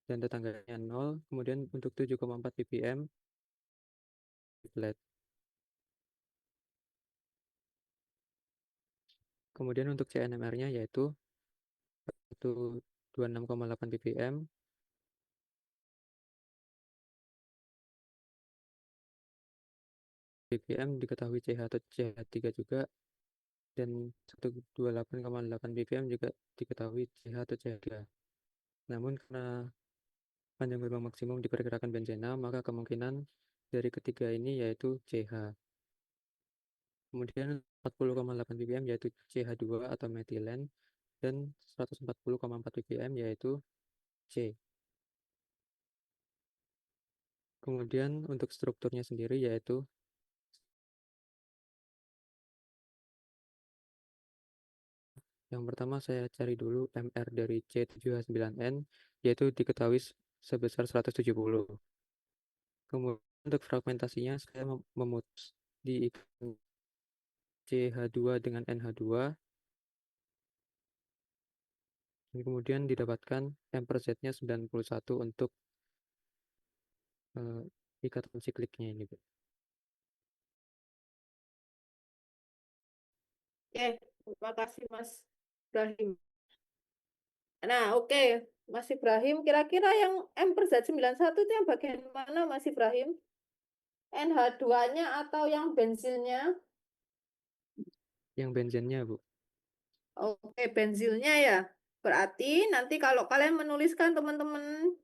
dan tetangganya 0. Kemudian untuk 7,4 ppm flat. Kemudian untuk CNMR-nya yaitu 26,8 ppm, diketahui CH atau CH3 juga, dan 128,8 ppm juga diketahui CH atau CH3. Namun karena panjang gelombang maksimum diperkirakan benzena, maka kemungkinan dari ketiga ini yaitu CH. Kemudian 40,8 ppm yaitu CH2 atau metilen, dan 140,4 ppm yaitu C. Kemudian untuk strukturnya sendiri yaitu yang pertama saya cari dulu MR dari C7H9N, yaitu diketahui sebesar 170. Kemudian untuk fragmentasinya saya memutus di ikatan CH2 dengan NH2, dan kemudian didapatkan M per Z-nya 91 untuk ikatan sikliknya ini, Bu. Oke, terima kasih Mas Ibrahim. Nah, oke. Mas Ibrahim, kira-kira yang M per Z91 itu yang bagian mana, Mas Ibrahim? NH2-nya atau yang bensilnya? Yang bensinnya, Bu. Oke, bensilnya ya. Berarti nanti kalau kalian menuliskan teman-teman,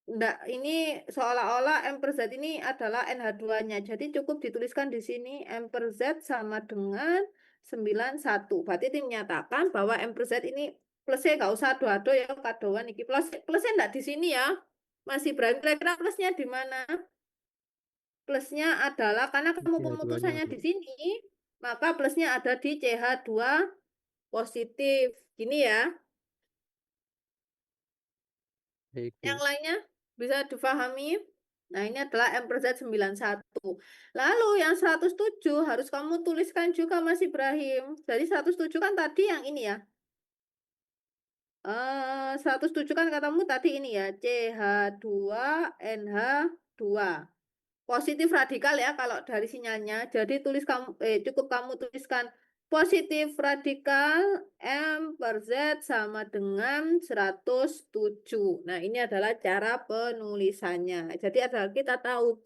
enggak, ini seolah-olah M per Z ini adalah NH2-nya. Jadi cukup dituliskan di sini M per Z sama dengan 91. Berarti itu menyatakan bahwa M per Z ini plusnya nggak usah ado-ado ya, kadoan iki. Plusnya enggak di sini ya. Masih berani kira-kira plusnya di mana? Plusnya adalah karena kamu CH2-nya, pemutusannya Bu. di sini, maka plusnya ada di CH2 positif. Gini ya. Baik, Yang Bu. lainnya bisa difahami? Nah, ini adalah M per Z 91. Lalu yang 107 harus kamu tuliskan juga, Mas Ibrahim. Jadi 107 kan tadi yang ini ya. 107 kan katamu tadi ini ya. CH2NH2. Positif radikal ya kalau dari sinyalnya. Jadi cukup kamu tuliskan positif radikal M per Z sama dengan 107. Nah, ini adalah cara penulisannya. Jadi adalah kita tahu.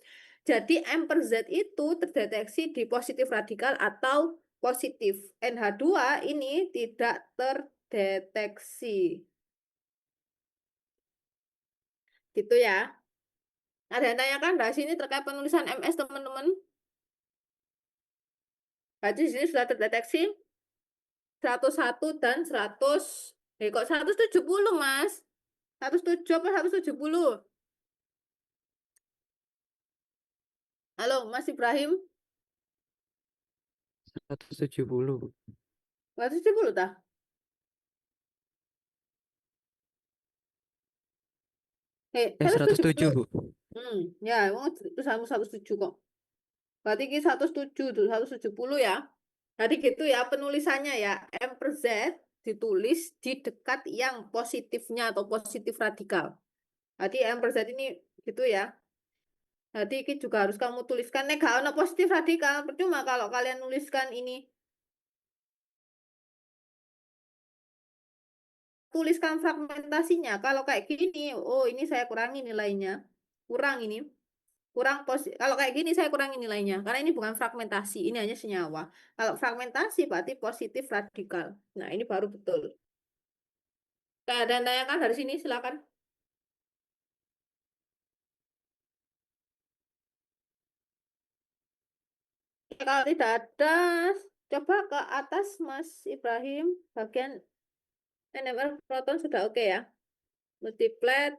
Jadi M per Z itu terdeteksi di positif radikal atau positif. NH2 ini tidak terdeteksi. Gitu ya. Ada yang tanyakan dari sini terkait penulisan MS, teman-teman? Berarti di sini sudah terdeteksi 101 dan 100. Kok 170, Mas? 107 apa 170? Halo, Mas Ibrahim? 170, Bu. 170 tah? Eh, 107, 170. Bu. Ya, emang itu sama 107 kok. Berarti ini 107 tuh, 170 ya. Jadi gitu ya penulisannya ya. M per Z ditulis di dekat yang positifnya atau positif radikal. Jadi M per Z ini gitu ya. Jadi ini juga harus kamu tuliskan. Nek gak ono positif radikal. Percuma kalau kalian nuliskan ini. Tuliskan fragmentasinya. Kalau kayak gini, oh ini saya kurangi nilainya. Kurang ini. Kurang kalau kayak gini saya kurangi nilainya. Karena ini bukan fragmentasi, ini hanya senyawa. Kalau fragmentasi berarti positif radikal. Nah, ini baru betul. Ada yang tanyakan dari sini, silakan. Kalau tidak ada, coba ke atas Mas Ibrahim. Bagian NMR proton sudah oke ya. Multiplet,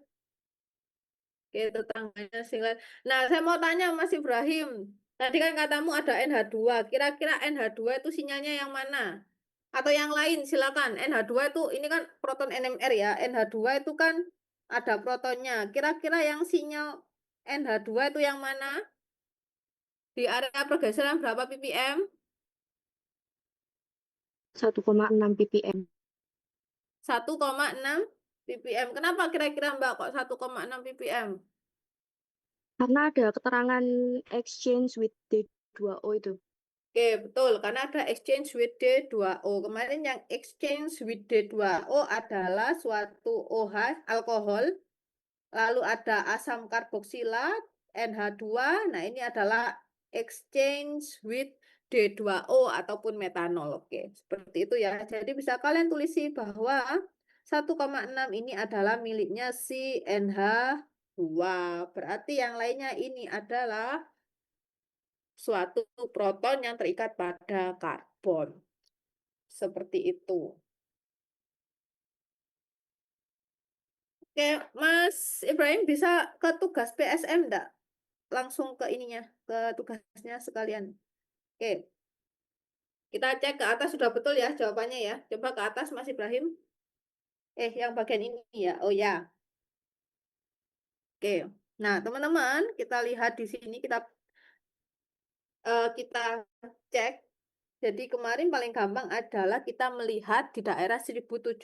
oke, tetangganya singlet. Nah, saya mau tanya Mas Ibrahim. Tadi kan katamu ada NH2. Kira-kira NH2 itu sinyalnya yang mana? Atau yang lain, silakan. NH2 itu, ini kan proton NMR ya. NH2 itu kan ada protonnya. Kira-kira yang sinyal NH2 itu yang mana? Di area pergeseran berapa ppm? 1,6 ppm. 1,6 ppm. Kenapa kira-kira Mbak kok 1,6 ppm? Karena ada keterangan exchange with D2O itu. Oke, betul. Karena ada exchange with D2O. Kemarin yang exchange with D2O adalah suatu OH, alkohol. Lalu ada asam karboksilat, NH2. Nah, ini adalah exchange with D2O ataupun metanol. Oke, seperti itu ya. Jadi bisa kalian tulisi bahwa 1,6 ini adalah miliknya si NH2. Berarti yang lainnya ini adalah suatu proton yang terikat pada karbon. Seperti itu. Oke, Mas Ibrahim bisa ke tugas PSM enggak? Langsung ke ininya, ke tugasnya sekalian. Oke, kita cek ke atas sudah betul ya jawabannya ya. Coba ke atas Mas Ibrahim. Yang bagian ini ya. Oh ya. Oke. Nah, teman-teman, kita lihat di sini kita cek. Jadi kemarin paling gampang adalah kita melihat di daerah 1700,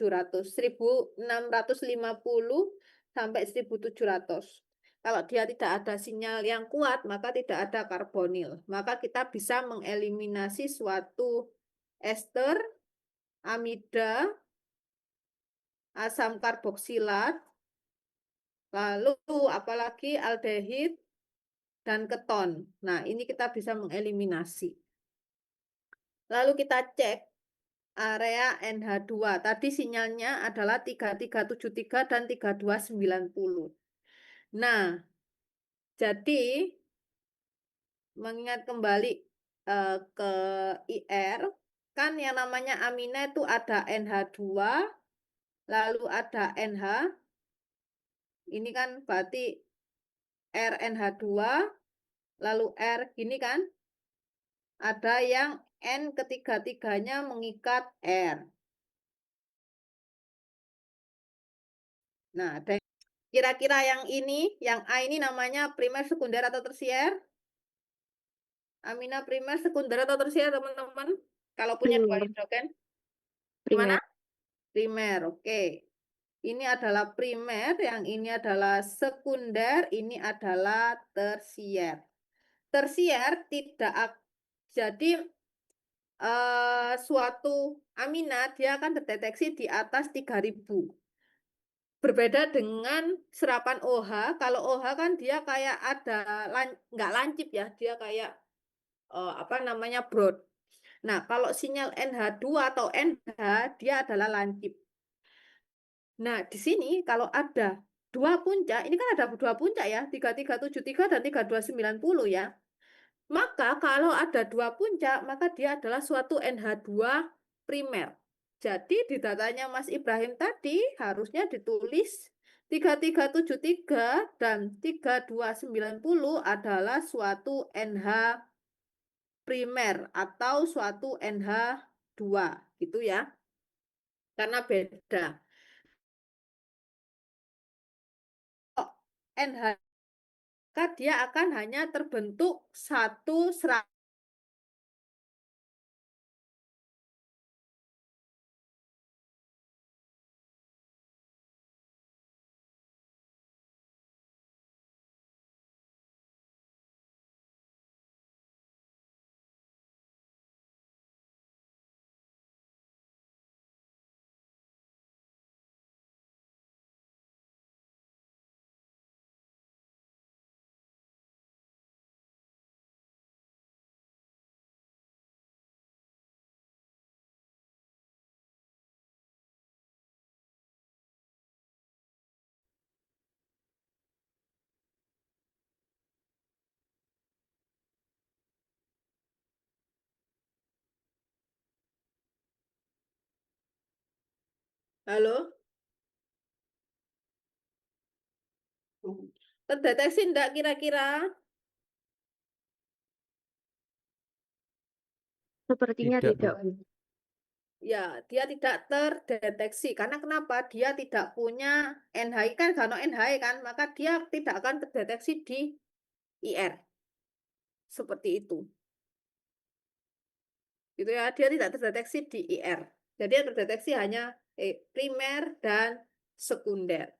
1650 sampai 1700. Kalau dia tidak ada sinyal yang kuat, maka tidak ada karbonil. Maka kita bisa mengeliminasi suatu ester, amida, asam karboksilat, lalu apalagi aldehid dan keton. Nah, ini kita bisa mengeliminasi. Lalu kita cek area NH2. Tadi sinyalnya adalah 3373 dan 3290. Nah, jadi mengingat kembali ke IR, kan yang namanya amina itu ada NH2, lalu ada NH. Ini kan berarti RNH2, lalu R gini kan. Ada yang N ketiga-tiganya mengikat R. Nah, kira-kira yang ini, yang A ini namanya primer, sekunder, atau tersier? Amina primer, sekunder, atau tersier, teman-teman? Kalau punya dua Primer. hidrogen? Gimana? Primer. Primer, oke. Ini adalah primer, yang ini adalah sekunder, ini adalah tersier. Tersier tidak, jadi suatu amina dia akan terdeteksi di atas 3000. Berbeda dengan serapan OH, kalau OH kan dia kayak ada nggak lancip ya, dia kayak apa namanya broad. Nah, kalau sinyal NH2 atau NH dia adalah lancip. Nah, di sini kalau ada dua puncak, ini kan ada dua puncak ya, 3373 dan 3290 ya. Maka kalau ada dua puncak, maka dia adalah suatu NH2 primer. Jadi di datanya Mas Ibrahim tadi harusnya ditulis 3373 dan 3290 adalah suatu NH primer atau suatu NH2 gitu ya. Karena beda. NH maka dia akan hanya terbentuk satu serat. Halo? Terdeteksi enggak kira-kira? Sepertinya Tidak, Bu. tidak, Bu. Ya, dia tidak terdeteksi. Karena kenapa? Dia tidak punya NHI kan, karena NHI kan, maka dia tidak akan terdeteksi di IR. Seperti itu. Gitu ya, dia tidak terdeteksi di IR. Jadi yang terdeteksi hanya primer dan sekunder.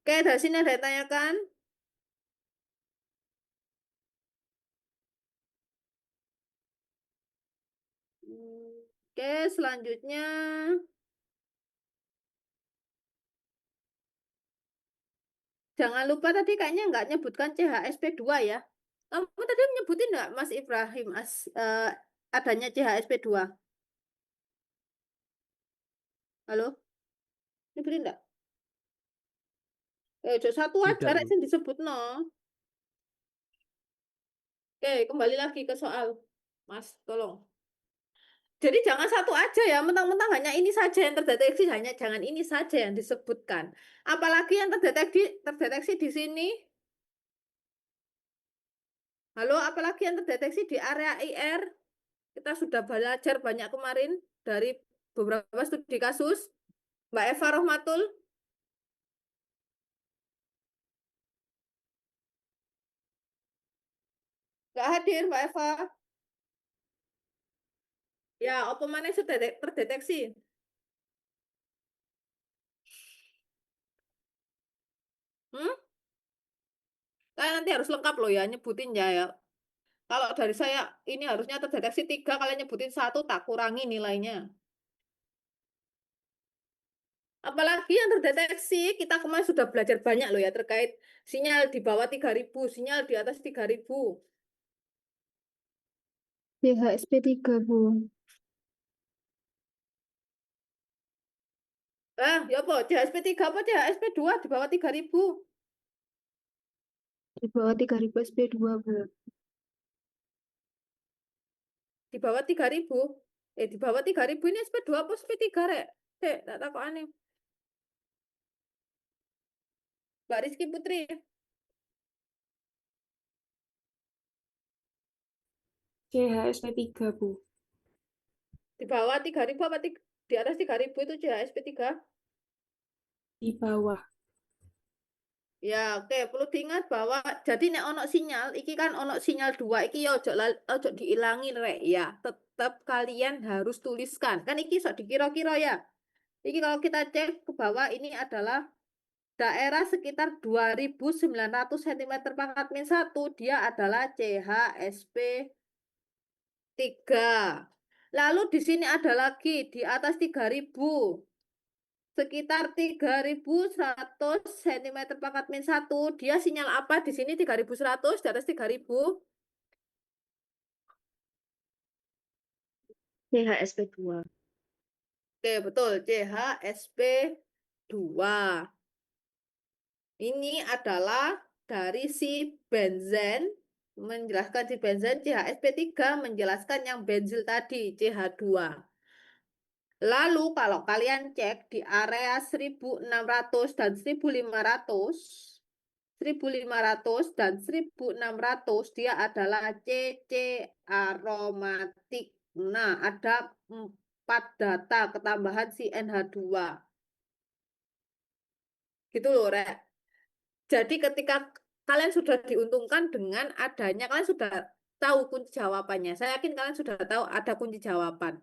Oke, dari sini ada yang tanyakan? Oke, selanjutnya jangan lupa tadi kayaknya nggak nyebutkan CHSP2 ya. Kamu tadi nyebutin nggak Mas Ibrahim adanya CHSP2? Halo? Nyebutin nggak? Satu aja Tidak, rek Bu. sing disebut no. Oke, kembali lagi ke soal. Mas, tolong. Jadi jangan satu aja ya, mentang-mentang hanya ini saja yang terdeteksi, hanya jangan ini saja yang disebutkan. Apalagi yang terdeteksi di sini. Halo, apalagi yang terdeteksi di area IR? Kita sudah belajar banyak kemarin dari beberapa studi kasus. Mbak Eva Rohmatul, nggak hadir Mbak Eva. Ya, apa mana sudah terdeteksi? Hmm? Kalian nanti harus lengkap loh ya, nyebutin ya. Kalau dari saya, ini harusnya terdeteksi 3, kalian nyebutin 1, tak kurangi nilainya. Apalagi yang terdeteksi, kita kemarin sudah belajar banyak loh ya terkait sinyal di bawah 3000, sinyal di atas 3000. CHSP3, Bu. Ya apa? CHSP3 apa CHSP2 di bawah 3000? Di bawah 3000 SP2, Bu. Di bawah 3000. Di bawah 3000 ini SP2 apa SP3, Rek? Tak tahu aneh. Mbak Rizky Putri. CHSP3, Bu. Di bawah 3000 apa di atas 3000 itu CHSP3? Di bawah. Ya, oke, perlu diingat bahwa jadi nek ono sinyal, iki kan ono sinyal 2, iki ya ojo diilangi rek ya. Tetap kalian harus tuliskan. Kan iki sok dikira-kira ya. Iki kalau kita cek ke bawah ini adalah daerah sekitar 2900 cm pangkat min 1, dia adalah CHSP 3. Lalu di sini ada lagi di atas 3000 sekitar 3100 cm pangkat min 1. Dia sinyal apa di sini 3100 di atas 3000? CHSP2. Oke, betul. CHSP2. Ini adalah dari si benzen, menjelaskan si benzen, CHSP3 menjelaskan yang benzil tadi, CH2. Lalu kalau kalian cek di area 1600 dan 1500, 1500 dan 1600 dia adalah CC aromatik. Nah, ada 4 data ketambahan si NH2. Gitu loh, Rek. Jadi ketika kalian sudah diuntungkan dengan adanya, kalian sudah tahu kunci jawabannya. Saya yakin kalian sudah tahu ada kunci jawaban.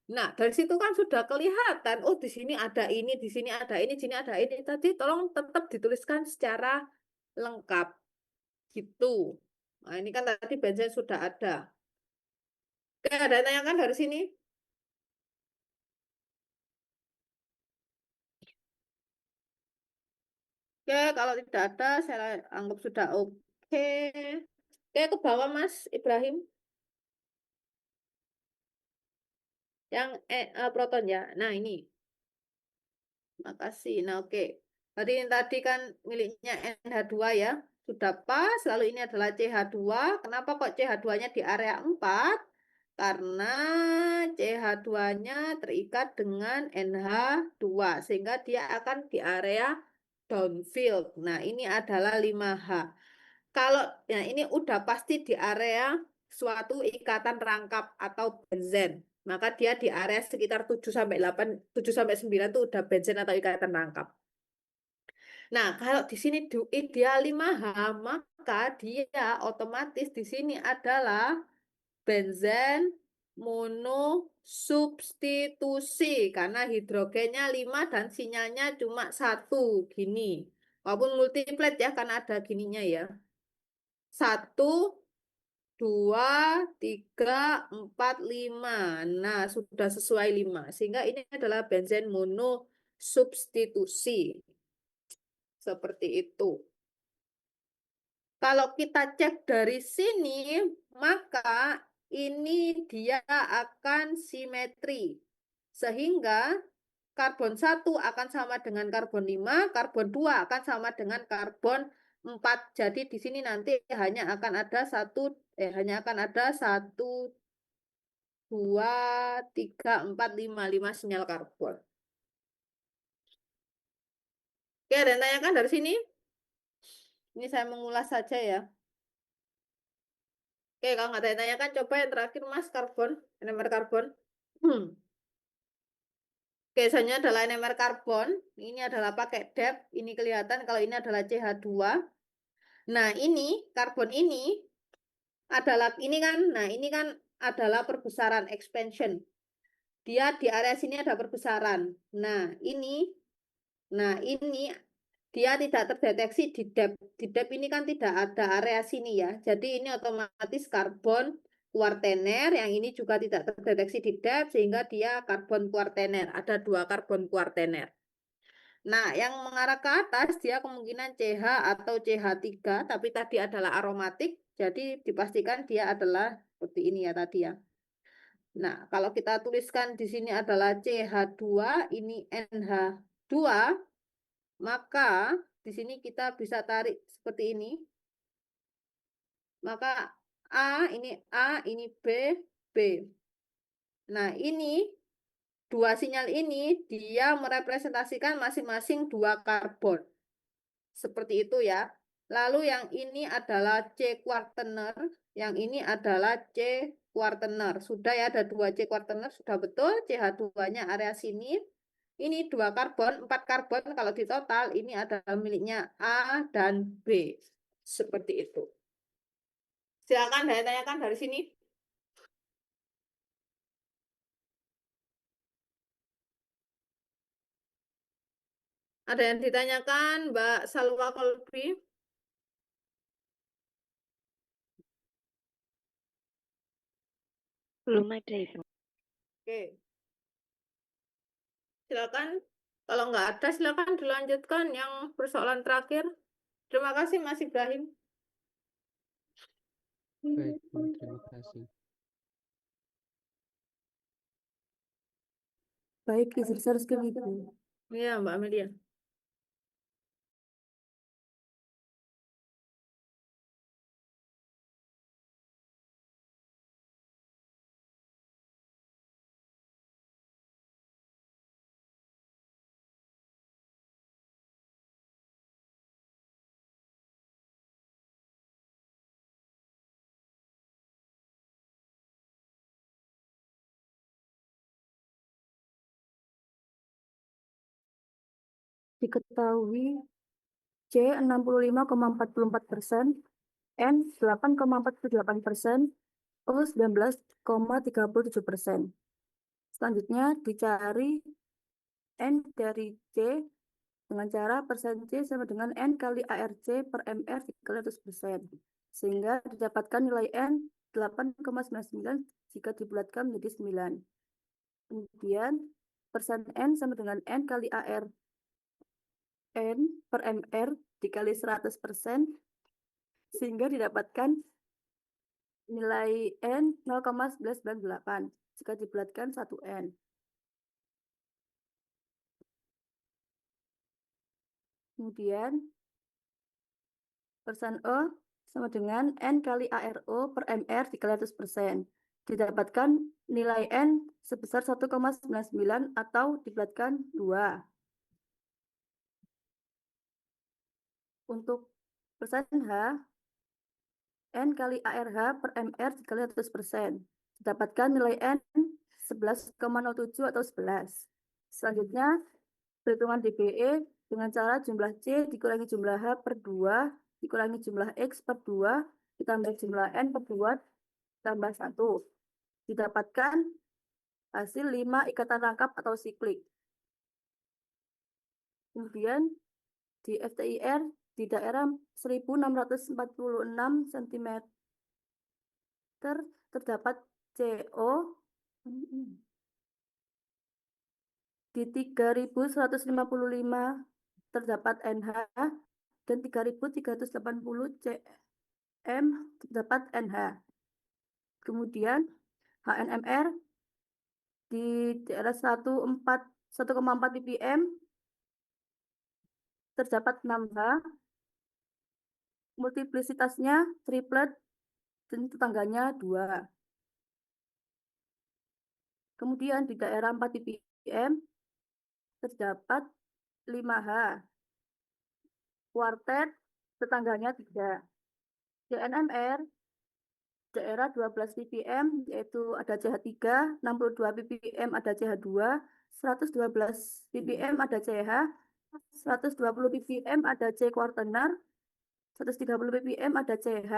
Nah, dari situ kan sudah kelihatan, oh di sini ada ini, di sini ada ini, di sini ada ini. Tadi tolong tetap dituliskan secara lengkap. Gitu. Nah, ini kan tadi bensin sudah ada. Oke, ada yang tanyakan dari sini? Oke, kalau tidak ada, saya anggap sudah oke. Oke, ke bawah Mas Ibrahim. Yang proton ya. Nah, ini. Makasih. Nah, oke. Tadi kan miliknya NH2 ya. Sudah pas. Lalu ini adalah CH2. Kenapa kok CH2-nya di area 4? Karena CH2-nya terikat dengan NH2. Sehingga dia akan di area downfield. Nah, ini adalah 5H. Kalau ini udah pasti di area suatu ikatan rangkap atau benzen. Maka dia di area sekitar 7 sampai 8, 7 sampai 9 itu udah benzen atau ikatan rangkap. Nah, kalau di sini ideal 5H, maka dia otomatis di sini adalah benzen monosubstitusi karena hidrogennya 5 dan sinyalnya cuma 1 gini. Walaupun multiplet ya karena ada gininya ya. 1, 2, 3, 4, 5. Nah, sudah sesuai 5. Sehingga ini adalah benzen monosubstitusi. Seperti itu. Kalau kita cek dari sini, maka ini dia akan simetri. Sehingga karbon 1 akan sama dengan karbon 5, karbon 2 akan sama dengan karbon 4. Jadi di sini nanti hanya akan ada 1, 2, 3, 4, 5 sinyal karbon. Oke, ada yang tanyakan dari sini? Ini saya mengulas saja ya. Oke, kalau nggak ada yang tanyakan, coba yang terakhir Mas karbon, NMR karbon. Oke, misalnya adalah NMR karbon. Ini adalah pakai dep. Ini kelihatan kalau ini adalah CH2. Nah, ini karbon ini adalah ini kan adalah perbesaran expansion. Dia di area sini ada perbesaran. Nah, ini dia tidak terdeteksi di dep. Di dep ini kan tidak ada area sini ya. Jadi ini otomatis karbon kuartener, yang ini juga tidak terdeteksi di dep sehingga dia karbon kuartener. Ada 2 karbon kuartener. Nah, yang mengarah ke atas dia kemungkinan CH atau CH3, tapi tadi adalah aromatik, jadi dipastikan dia adalah seperti ini ya tadi ya. Nah, kalau kita tuliskan di sini adalah CH2, ini NH2, maka di sini kita bisa tarik seperti ini. Maka A, ini B, B. Nah, ini dua sinyal ini dia merepresentasikan masing-masing dua karbon. Seperti itu ya. Lalu yang ini adalah C quaterner, yang ini adalah C quaterner. Sudah ya, ada dua C quaterner, sudah betul. CH2-nya area sini. Ini dua karbon, 4 karbon kalau di total ini adalah miliknya A dan B. Seperti itu. Silakan saya tanyakan dari sini. Ada yang ditanyakan, Mbak Salwa Kolbi? Belum ada, Ibu. Oke. Silakan. Kalau nggak ada, silakan dilanjutkan yang persoalan terakhir. Terima kasih, Mas Ibrahim. Baik, Bu, terima kasih. Baik, izin share screen Ibu. Iya, Mbak Amelia. Diketahui C 65,44%, N 8,48%, O 19,37%. Selanjutnya dicari N dari C dengan cara persen C sama dengan N kali ARC per MR dikali 100%. Sehingga didapatkan nilai N 8,99 jika dibulatkan menjadi 9. Kemudian persen N sama dengan N kali AR N per MR dikali 100%, sehingga didapatkan nilai N 0,1198 jika dibulatkan 1 N. Kemudian persen O sama dengan N kali ARO per MR dikali 100%. Didapatkan nilai N sebesar 1,99 atau dibulatkan 2. Untuk persen H, N kali ARH per MR dikali 100%. Didapatkan nilai N 11,07 atau 11. Selanjutnya, perhitungan DBE dengan cara jumlah C dikurangi jumlah H per 2, dikurangi jumlah X per 2, ditambah jumlah N per 2, tambah 1. Didapatkan hasil 5 ikatan rangkap atau siklik. Kemudian di FTIR di daerah 1646 cm terdapat CO di 3155 terdapat NH dan 3380 cm terdapat NH. Kemudian HNMR di daerah 1,4 ppm terdapat 6H, multiplisitasnya triplet dan tetangganya 2. Kemudian di daerah 4 ppm terdapat 5H, kuartet tetangganya 3. DNMR daerah 12 ppm yaitu ada CH3, 62 ppm ada CH2, 112 ppm ada CH, 120 ppm ada C quaterner, 130 ppm ada CH,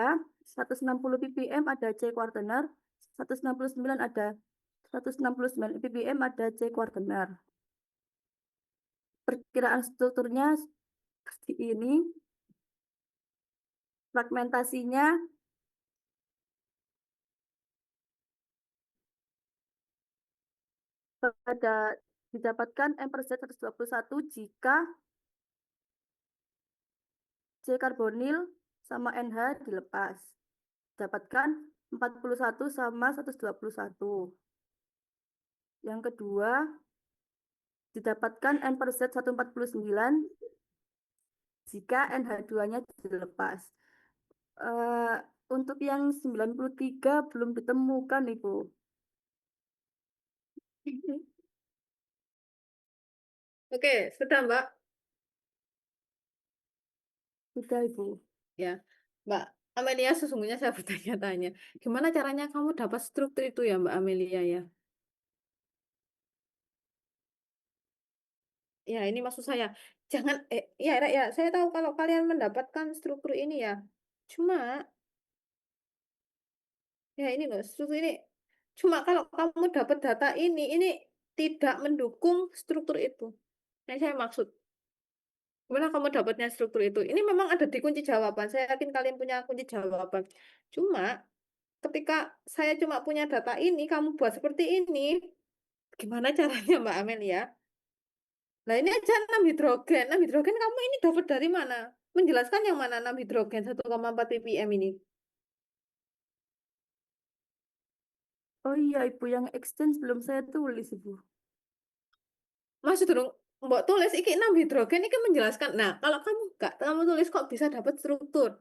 160 ppm ada C quaterner, 169 ada 169 ppm ada C quaterner. Perkiraan strukturnya seperti ini. Fragmentasinya pada Didapatkan M per Z 121 jika C karbonil sama NH dilepas. Dapatkan 41 sama 121. Yang kedua, didapatkan N per Z 149 jika NH2-nya dilepas. Eh, untuk yang 93 belum ditemukan, Ibu. Oke, sudah Mbak. Sudah, Ibu. Ya, Mbak Amelia, sesungguhnya saya bertanya-tanya, gimana caranya kamu dapat struktur itu ya, Mbak Amelia ya? Ya, ini maksud saya, jangan, ya, Rek, ya, saya tahu kalau kalian mendapatkan struktur ini ya, cuma, ya ini loh, struktur ini, cuma kalau kamu dapat data ini tidak mendukung struktur itu. Yang saya maksud, gimana kamu dapatnya struktur itu? Ini memang ada di kunci jawaban, saya yakin kalian punya kunci jawaban. Cuma, ketika saya cuma punya data ini, kamu buat seperti ini, gimana caranya Mbak Amelia? Nah ini aja 6 hidrogen. 6 hidrogen kamu ini dapat dari mana? Menjelaskan yang mana 6 hidrogen 1,4 ppm ini? Oh iya, Ibu, yang exchange belum saya tulis, Ibu. Maksud dong, Mbak tulis iki 6 hidrogen iki menjelaskan. Nah, kalau kamu enggak, kamu tulis kok bisa dapat struktur.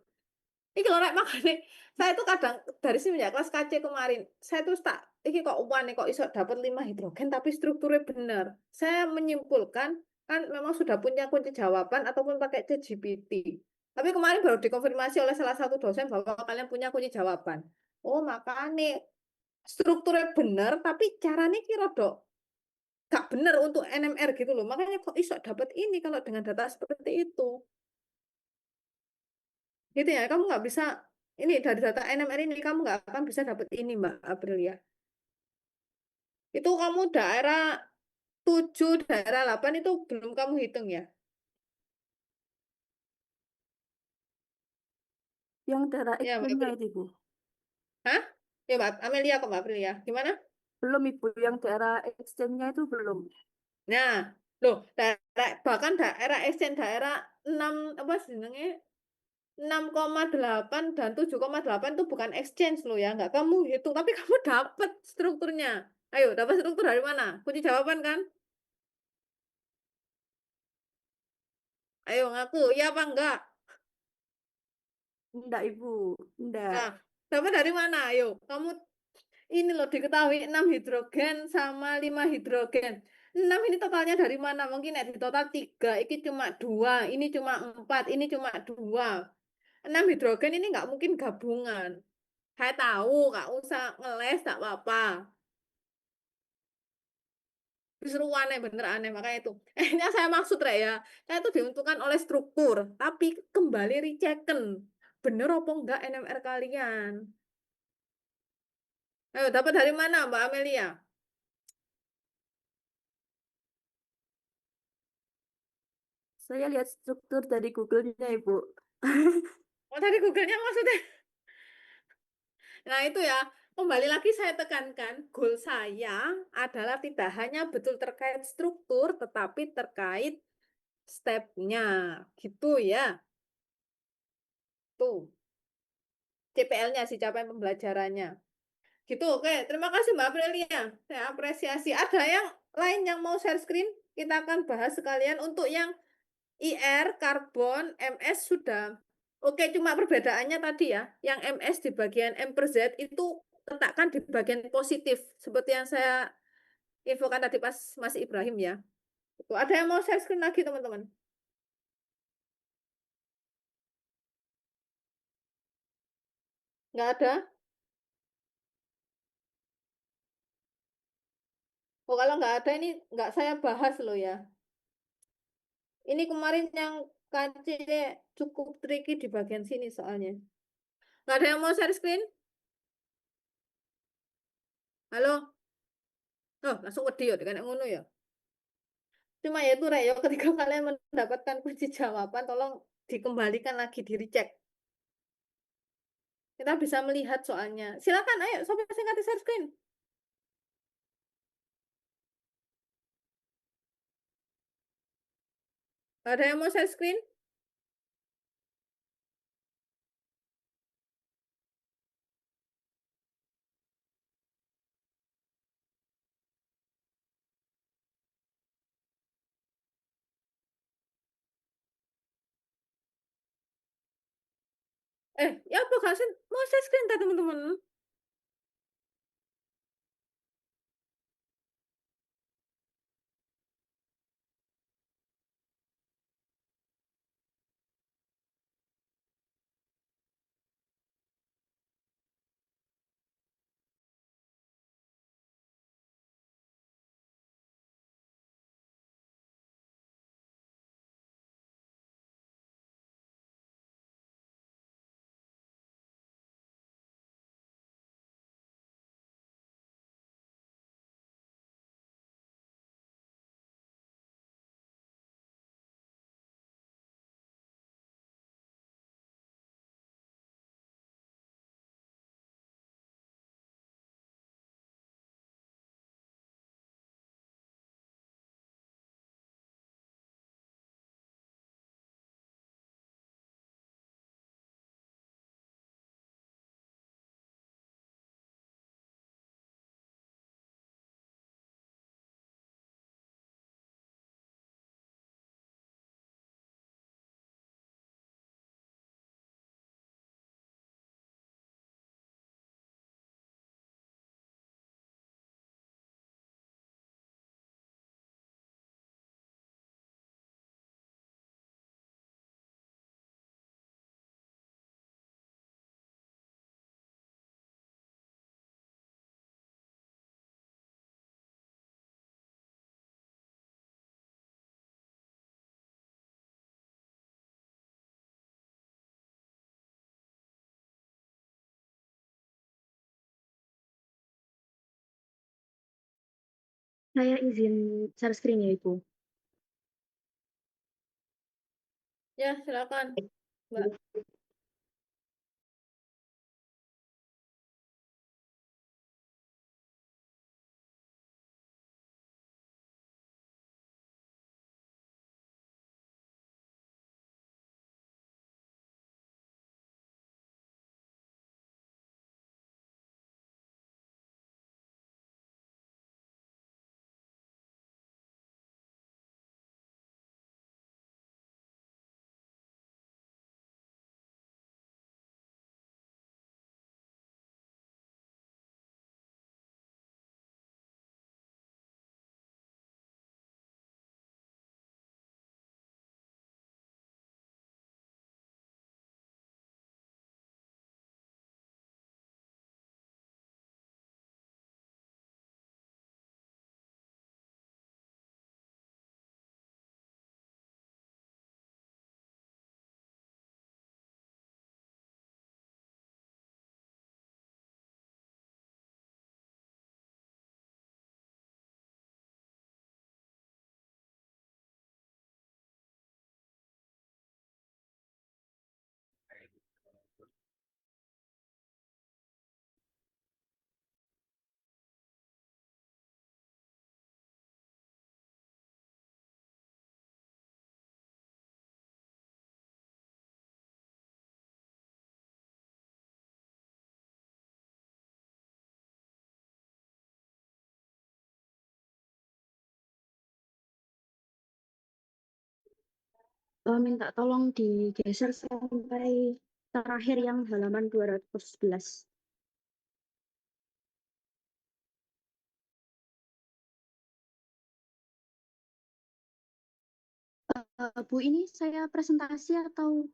Iki loh, Rek, makanya saya tuh kadang dari semenjak kelas KC kemarin, saya terus tak, iki kok uane kok iso dapat 5 hidrogen tapi strukturnya benar. Saya menyimpulkan, kan memang sudah punya kunci jawaban ataupun pakai ChatGPT. Tapi kemarin baru dikonfirmasi oleh salah satu dosen bahwa kalian punya kunci jawaban. Oh, makanya strukturnya benar, tapi caranya kira dok gak benar untuk NMR gitu loh. Makanya kok iso dapat ini kalau dengan data seperti itu. Gitu ya, kamu nggak bisa, ini dari data NMR ini kamu nggak akan bisa dapat ini Mbak Aprilia. Itu kamu daerah 7 daerah 8 itu belum kamu hitung ya? Yang darah Ya Mbak exchange-nya Aprilia. itu, Ibu. Hah? Ya Mbak Amelia kok Mbak Aprilia. Gimana? Belum, Ibu. Yang daerah exchange-nya itu belum. Nah, loh, daerah, bahkan daerah exchange daerah 6 apa sebenarnya 6,8 dan 7,8 itu bukan exchange loh ya, nggak kamu hitung, tapi kamu dapat strukturnya. Ayo, dapat struktur dari mana? Kunci jawaban kan? Ayo ngaku, iya apa enggak? Enggak, Ibu. Enggak. Nah, dapat dari mana? Ayo, kamu ini loh diketahui 6 hidrogen sama 5 hidrogen. 6 ini totalnya dari mana? Mungkin di total 3, ini cuma 2, ini cuma 4, ini cuma 2. 6 hidrogen ini nggak mungkin gabungan. Saya tahu, nggak usah ngeles, tak apa-apa. Disuruh aneh, bener aneh, makanya itu. Ini yang saya maksud, Rek, ya. Saya itu diuntungkan oleh struktur, tapi kembali rechecken. Bener apa enggak NMR kalian? Ayo, dapat dari mana, Mbak Amelia? Saya lihat struktur dari Google-nya, Ibu. Oh, tadi Google-nya maksudnya. Nah, itu ya. Kembali lagi saya tekankan, goal saya adalah tidak hanya betul terkait struktur, tetapi terkait stepnya. Gitu ya. Tuh, CPL-nya sih, capaian pembelajarannya. Gitu, oke. Terima kasih Mbak Aprilia. Saya apresiasi. Ada yang lain yang mau share screen? Kita akan bahas sekalian untuk yang IR, karbon, MS sudah. Oke, cuma perbedaannya tadi ya. Yang MS di bagian M per Z itu letakkan di bagian positif. Seperti yang saya infokan tadi pas Mas Ibrahim ya. Itu. Ada yang mau share screen lagi teman-teman? Nggak ada? Oh, kalau nggak ada ini nggak saya bahas loh ya. Ini kemarin yang KC cukup tricky di bagian sini soalnya. Nggak ada yang mau share screen? Halo? Oh, langsung wedi ya dengan yang ngono ya. Cuma ya itu Rek, ya ketika kalian mendapatkan kunci jawaban, tolong dikembalikan lagi, di recheck. Kita bisa melihat soalnya. Silakan, ayo, sampai singkat share screen. Ada yang mau share screen? Ya apa Kak Sen? Mau share screen tak teman-teman? Saya izin share screen ya, Ibu. Ya, silakan, Mbak. Minta tolong digeser sampai terakhir yang halaman 211. Bu, ini saya presentasi atau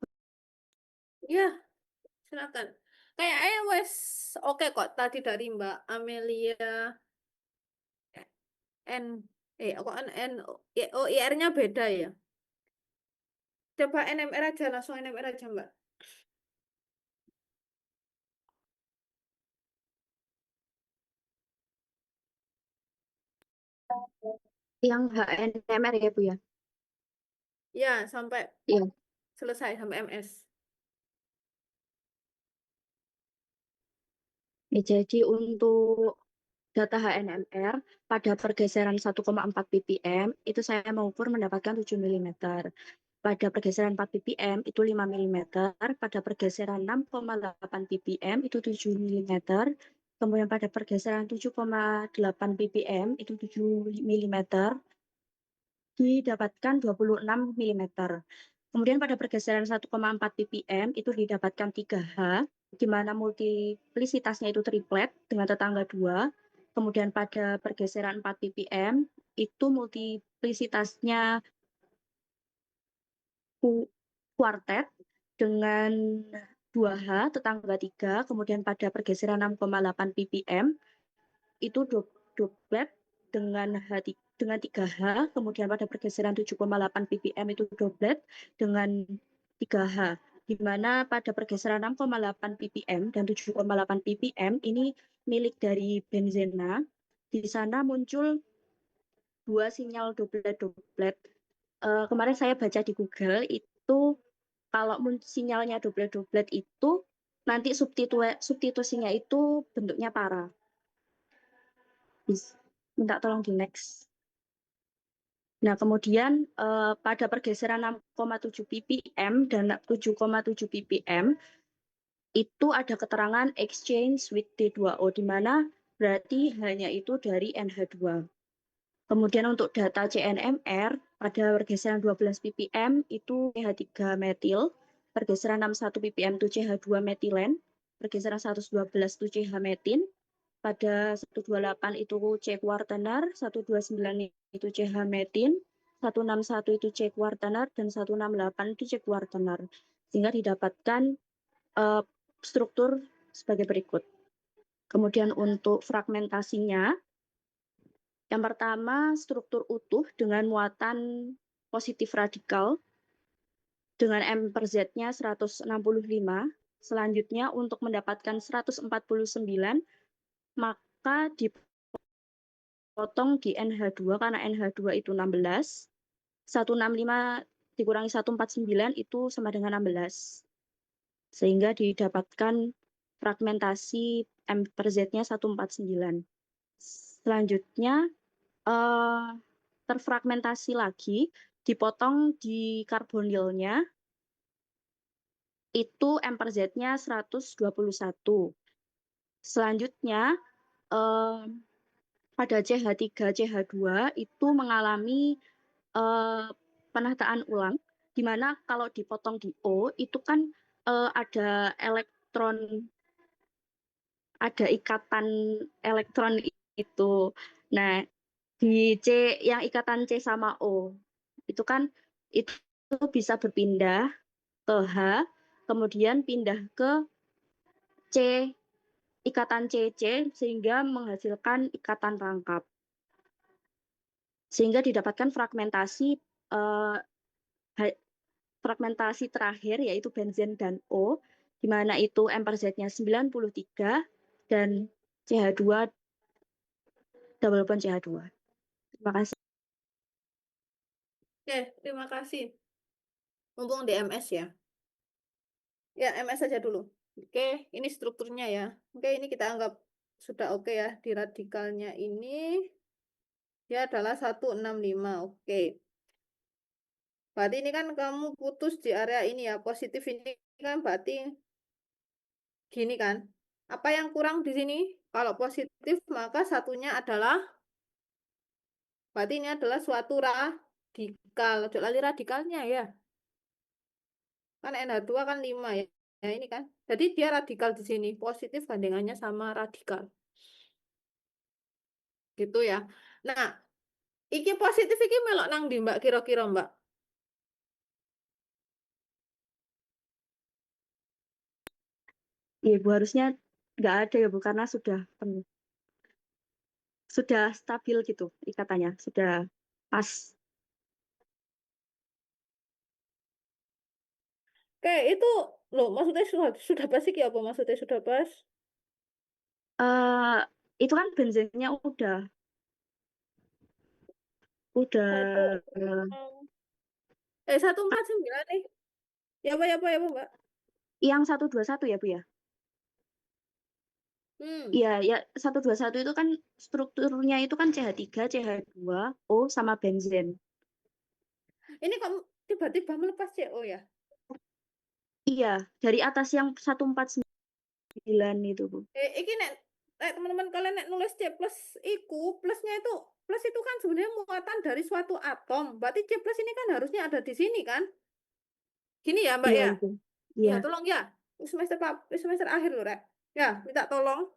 Ya, silakan. Kayaknya wes oke kok tadi dari Mbak Amelia N kok N IR-nya beda ya. Coba NMR aja, langsung NMR aja, Mbak. yang HNMR ya, Bu ya? Ya, sampai Iya. selesai sampai MS. Ya, jadi untuk data HNMR pada pergeseran 1,4 ppm itu saya mengukur mendapatkan 7 mm. Pada pergeseran 4 ppm itu 5 mm, pada pergeseran 6,8 ppm itu 7 mm, kemudian pada pergeseran 7,8 ppm itu 7 mm, didapatkan 26 mm. Kemudian pada pergeseran 1,4 ppm itu didapatkan 3H, di mana multiplisitasnya itu triplet dengan tetangga 2. Kemudian pada pergeseran 4 ppm itu multiplisitasnya kuartet dengan 2H tetangga 3. Kemudian pada pergeseran 6,8 ppm itu doblet dengan 3H, kemudian pada pergeseran 7,8 ppm itu doblet dengan 3H, di mana pada pergeseran 6,8 ppm dan 7,8 ppm ini milik dari benzena. Di sana muncul dua sinyal doblet-doblet. Kemarin saya baca di Google itu kalau sinyalnya doblet-doblet itu nanti substitusinya itu bentuknya para. Minta tolong di next. Nah, kemudian pada pergeseran 6,7 ppm dan 7,7 ppm itu ada keterangan exchange with D2O, di mana berarti hanya itu dari NH2. Kemudian untuk data CNMR pada pergeseran 12 ppm itu CH3 metil, pergeseran 61 ppm itu CH2 metilen, pergeseran 112 itu CH metin, pada 128 itu C kuartenar, 129 itu CH metin, 161 itu C kuartenar, dan 168 itu C kuartenar. Sehingga didapatkan struktur sebagai berikut. Kemudian untuk fragmentasinya, yang pertama struktur utuh dengan muatan positif radikal dengan M per Z-nya 165. Selanjutnya untuk mendapatkan 149, maka dipotong di NH2 karena NH2 itu 16. 165 dikurangi 149 itu sama dengan 16. Sehingga didapatkan fragmentasi M per Z-nya 149. Selanjutnya terfragmentasi lagi, dipotong di karbonilnya, itu M per Z-nya 121. Selanjutnya, pada CH3, CH2 itu mengalami penataan ulang, di mana kalau dipotong di O, itu kan ada elektron, ada ikatan elektron itu. Nah, di C yang ikatan C sama O itu kan itu bisa berpindah ke H, kemudian pindah ke C, ikatan CC sehingga menghasilkan ikatan rangkap. Sehingga didapatkan fragmentasi terakhir yaitu benzen dan O, di mana itu M per Z-nya 93 dan CH2 double bond CH2. Terima kasih. Oke, terima kasih. Mumpung di MS ya. Ya, MS saja dulu. Oke, ini strukturnya ya. Oke, ini kita anggap sudah oke ya. Di radikalnya ini dia adalah 165. Oke. Berarti ini kan kamu putus di area ini ya. Positif ini kan berarti gini kan. Apa yang kurang di sini? Kalau positif maka satunya adalah, berarti ini adalah suatu radikal. Ojo lali radikalnya ya. Kan NH2 kan 5 ya. Ya ini kan. Jadi dia radikal di sini. Positif bandingannya sama radikal. Gitu ya. Nah, iki positif iki melok nang di Mbak kira-kira Mbak. Iya, Bu, harusnya nggak ada ya, Bu, karena sudah penuh. Sudah stabil gitu ikatannya, sudah pas. Kayak itu loh, maksudnya sudah pas iki apa maksudnya sudah pas? eh itu kan benzinnya udah Satu eh 149 nih. Ya apa ya apa ya apa Mbak? yang 121 ya, Bu ya? Iya, ya 121 itu kan strukturnya itu kan CH3, CH2, O sama benzen. Ini kok tiba-tiba melepas CO ya? Iya, dari atas yang 149 itu, Bu. Iki teman-teman kalian nek nulis C plus plusnya itu plus itu kan sebenarnya muatan dari suatu atom. Berarti C plus ini kan harusnya ada di sini kan? Gini ya, Mbak Iya ya? itu. Ya, Iya. tolong ya. Semester akhir loh, Rek. Ya, minta tolong.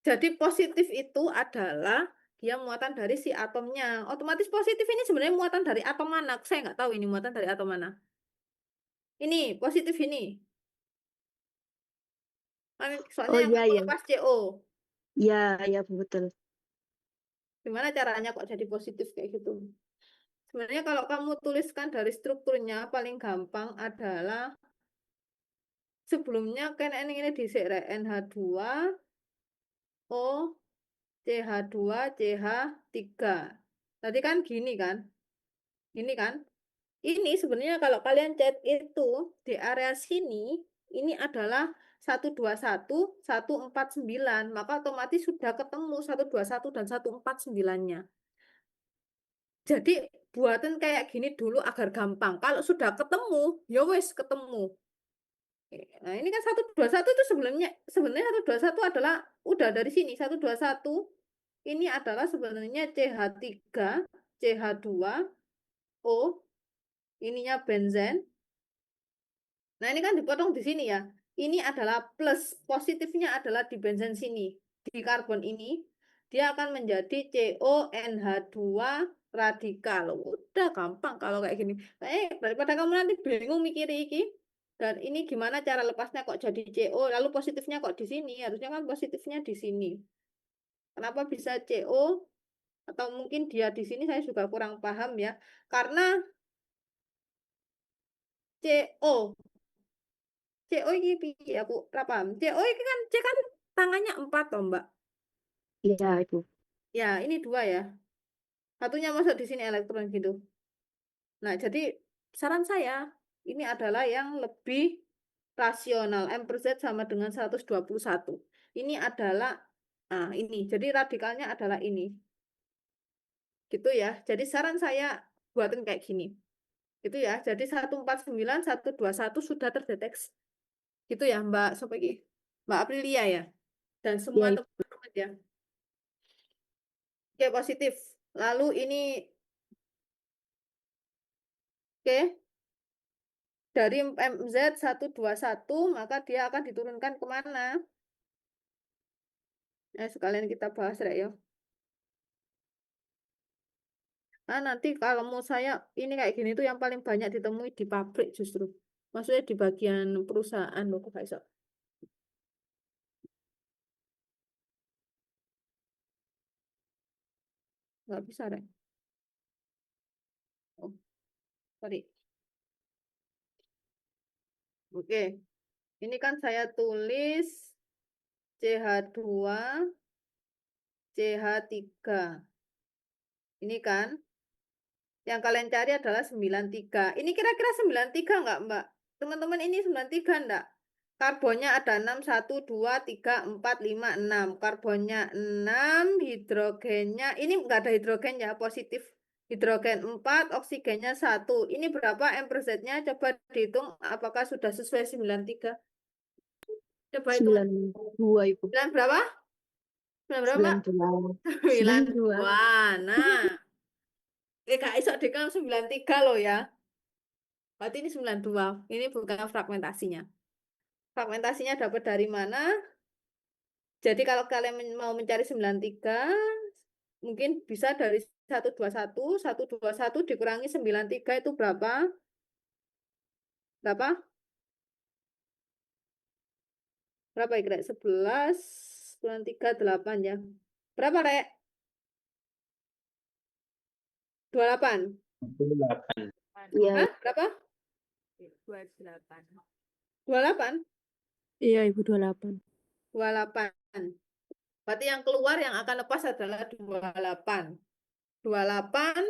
Jadi positif itu adalah dia muatan dari si atomnya. Otomatis positif ini sebenarnya muatan dari atom mana? Saya nggak tahu ini muatan dari atom mana. Ini positif ini. Soalnya Oh yang iya kamu ya. lepas CO. Iya, iya Bu, betul. Gimana caranya kok jadi positif kayak gitu? Sebenarnya kalau kamu tuliskan dari strukturnya paling gampang adalah sebelumnya kan ini dhisik rek NH2 O CH2 CH3. Tadi kan gini kan? Gini kan? Ini sebenarnya kalau kalian chat itu di area sini ini adalah 121 149, maka otomatis sudah ketemu 121 dan 149-nya. Jadi buatin kayak gini dulu agar gampang. Kalau sudah ketemu, ya wes ketemu. Nah, ini kan 121 itu sebenarnya 121 adalah udah dari sini 121 ini adalah sebenarnya CH3, CH2, O, ininya benzen. Nah, ini kan dipotong di sini ya. Ini adalah plus, positifnya adalah di benzen sini. Di karbon ini, dia akan menjadi CONH2 radikal. Udah gampang kalau kayak gini. Daripada kamu nanti bingung mikir iki. Dan ini gimana cara lepasnya kok jadi CO, lalu positifnya kok di sini. Harusnya kan positifnya di sini. Kenapa bisa CO? Atau mungkin dia di sini saya juga kurang paham ya. Karena CO CO ini piye aku ora paham. CO ini kan C kan tangannya 4 toh, Mbak. Iya, Ibu. Ya, ini 2 ya. Satunya masuk di sini elektron gitu. Nah, jadi saran saya ini adalah yang lebih rasional. M per Z sama dengan 121. Ini adalah ini. Jadi radikalnya adalah ini. Gitu ya. Jadi saran saya buatin kayak gini. Gitu ya. Jadi 149 121 sudah terdeteksi. Gitu ya, Mbak Sopeki. Mbak Aprilia ya. Dan semua Iya, Ibu. teman-teman ya. Oke, positif. Lalu ini, oke, dari MZ 121, maka dia akan diturunkan kemana? Sekalian kita bahas, Rek, ya. Nah, nanti kalau mau saya, ini kayak gini tuh yang paling banyak ditemui di pabrik justru. Maksudnya di bagian perusahaan loh, Pak Iso. Nggak bisa, Rek. Oh, sorry. Oke, ini kan saya tulis CH2, CH3. Ini kan. Yang kalian cari adalah 93. Ini kira-kira 93 enggak, Mbak? Teman-teman ini 93 enggak? Karbonnya ada 6, 1, 2, 3, 4, 5, 6. Karbonnya 6, hidrogennya, ini enggak ada hidrogen ya, positif. Hidrogen 4, oksigennya 1. Ini berapa M per Z-nya? Coba dihitung apakah sudah sesuai 93. Coba hitung. 92, Ibu. 9 berapa? 9 berapa, Mbak? 92. 92. 92. Nah, gak iso dikali 93 loh ya. Berarti ini 92. Ini bukan fragmentasinya. Fragmentasinya dapat dari mana? Jadi kalau kalian mau mencari 93, mungkin bisa dari 121. 121 dikurangi 93 itu berapa? Berapa? Berapa ya, Rek? 11, 93, 8 ya. Berapa, Rek? 28. Iya, Hah? Berapa? 28? Iya, Ibu 28. 28. Berarti yang keluar yang akan lepas adalah 28. 28,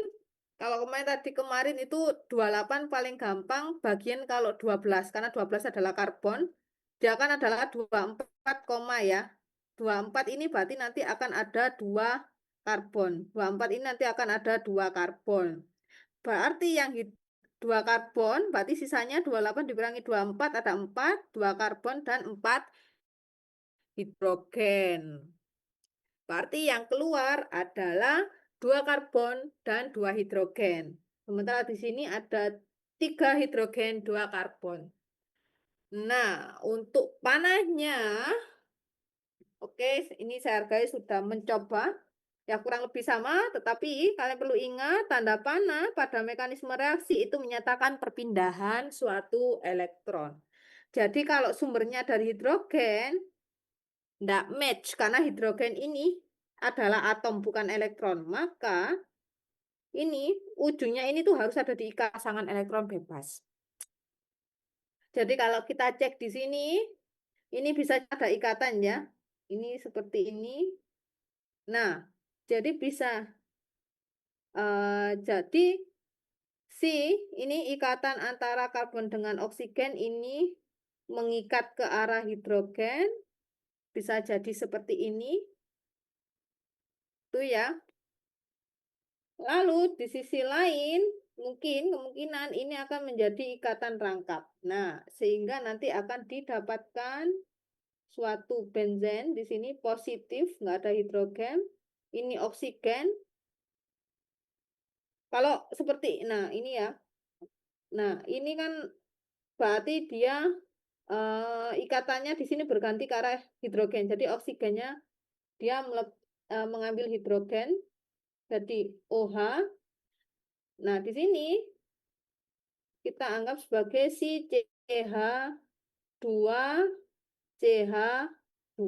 kalau kemarin itu 28 paling gampang bagian kalau 12, karena 12 adalah karbon, disediakan adalah 24, ya. 24 ini berarti nanti akan ada 2 karbon. 24 ini nanti akan ada 2 karbon. Berarti yang 2 karbon, berarti sisanya 28 dikurangi 24 ada 4, 2 karbon dan 4 hidrogen. Berarti yang keluar adalah 2 karbon dan 2 hidrogen. Sementara di sini ada 3 hidrogen, 2 karbon. Nah, untuk panahnya, oke, ini saya hargai sudah mencoba. Ya kurang lebih sama, tetapi kalian perlu ingat tanda panah pada mekanisme reaksi itu menyatakan perpindahan suatu elektron. Jadi kalau sumbernya dari hidrogen, tidak match karena hidrogen ini adalah atom bukan elektron. Maka ini ujungnya ini tuh harus ada di pasangan elektron bebas. Jadi kalau kita cek di sini, ini bisa ada ikatan ya. Ini seperti ini. Nah, jadi bisa. Jadi ini ikatan antara karbon dengan oksigen ini mengikat ke arah hidrogen. Bisa jadi seperti ini. Tuh ya. Lalu di sisi lain, kemungkinan ini akan menjadi ikatan rangkap. Nah, sehingga nanti akan didapatkan suatu benzen di sini positif, nggak ada hidrogen. Ini oksigen. Kalau seperti, nah ini ya. Nah, ini kan berarti dia ikatannya di sini berganti ke arah hidrogen. Jadi oksigennya dia mengambil hidrogen jadi OH. Nah, di sini kita anggap sebagai si CH2CH2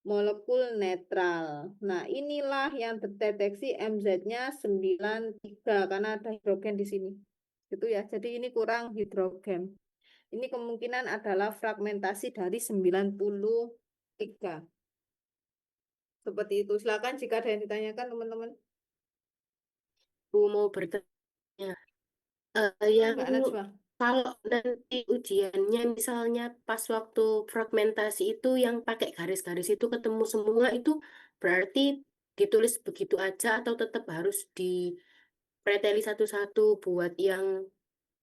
molekul netral. Nah, inilah yang terdeteksi MZ-nya 93 karena ada hidrogen di sini. Gitu ya. Jadi ini kurang hidrogen. Ini kemungkinan adalah fragmentasi dari 93. Seperti itu. Silakan jika ada yang ditanyakan, teman-teman. Mau bertanya, yang Mbak Najwa. kalau nanti ujiannya misalnya pas waktu fragmentasi itu yang pakai garis-garis itu ketemu semua itu berarti ditulis begitu aja atau tetap harus dipreteli satu-satu buat yang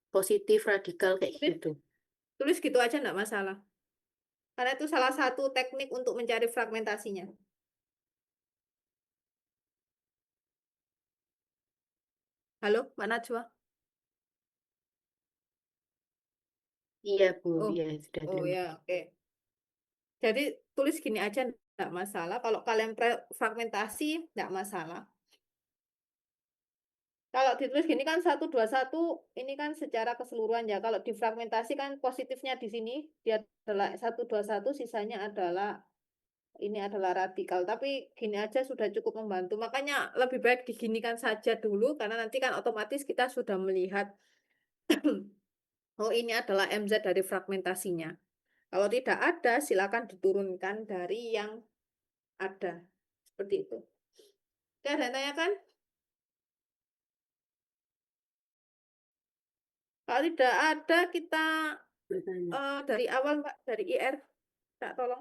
positif radikal kayak gitu. Tulis gitu aja enggak masalah. Karena itu salah satu teknik untuk mencari fragmentasinya. Halo, Mbak Najwa? Iya, Bu. Oh, Iya, sudah oh terima. ya, oke. Jadi tulis gini aja enggak masalah. Kalau kalian fragmentasi enggak masalah. Kalau ditulis gini kan 1, 2, 1, ini kan secara keseluruhan ya. Kalau difragmentasi kan positifnya di sini, dia adalah 1, 2, 1, sisanya adalah ini adalah radikal. Tapi gini aja sudah cukup membantu. Makanya lebih baik diginikan saja dulu, karena nanti kan otomatis kita sudah melihat, oh ini adalah MZ dari fragmentasinya. Kalau tidak ada, silakan diturunkan dari yang ada. Seperti itu. Oke, ada yang tanyakan? Kalau tidak ada, kita Bertanya. dari awal, Mbak, dari IR. Tak tolong.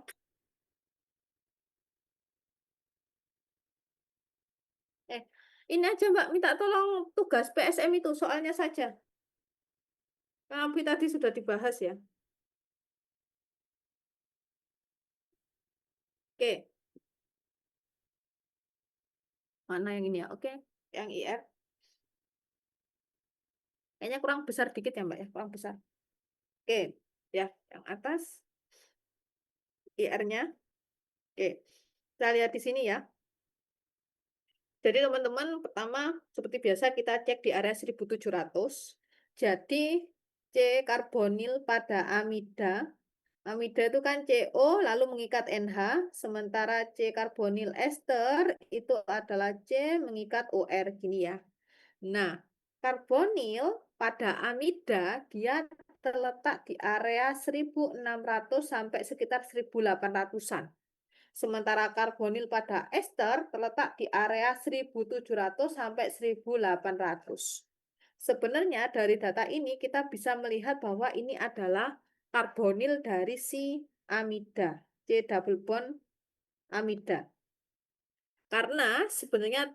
Ini aja Mbak, minta tolong tugas PSM itu, soalnya saja. Tapi tadi sudah dibahas ya. Oke. Mana yang ini ya? Oke, yang IR. Kayaknya kurang besar dikit ya Mbak ya, kurang besar. Oke, ya, yang atas IR-nya. Oke, kita lihat di sini ya. Jadi teman-teman, pertama seperti biasa kita cek di area 1700. Jadi C karbonil pada amida. Amida itu kan CO lalu mengikat NH, sementara C karbonil ester itu adalah C mengikat OR gini ya. Nah, karbonil pada amida dia terletak di area 1600 sampai sekitar 1800-an. Sementara karbonil pada ester terletak di area 1700 sampai 1800. Sebenarnya dari data ini kita bisa melihat bahwa ini adalah karbonil dari si amida, C double bond amida. Karena sebenarnya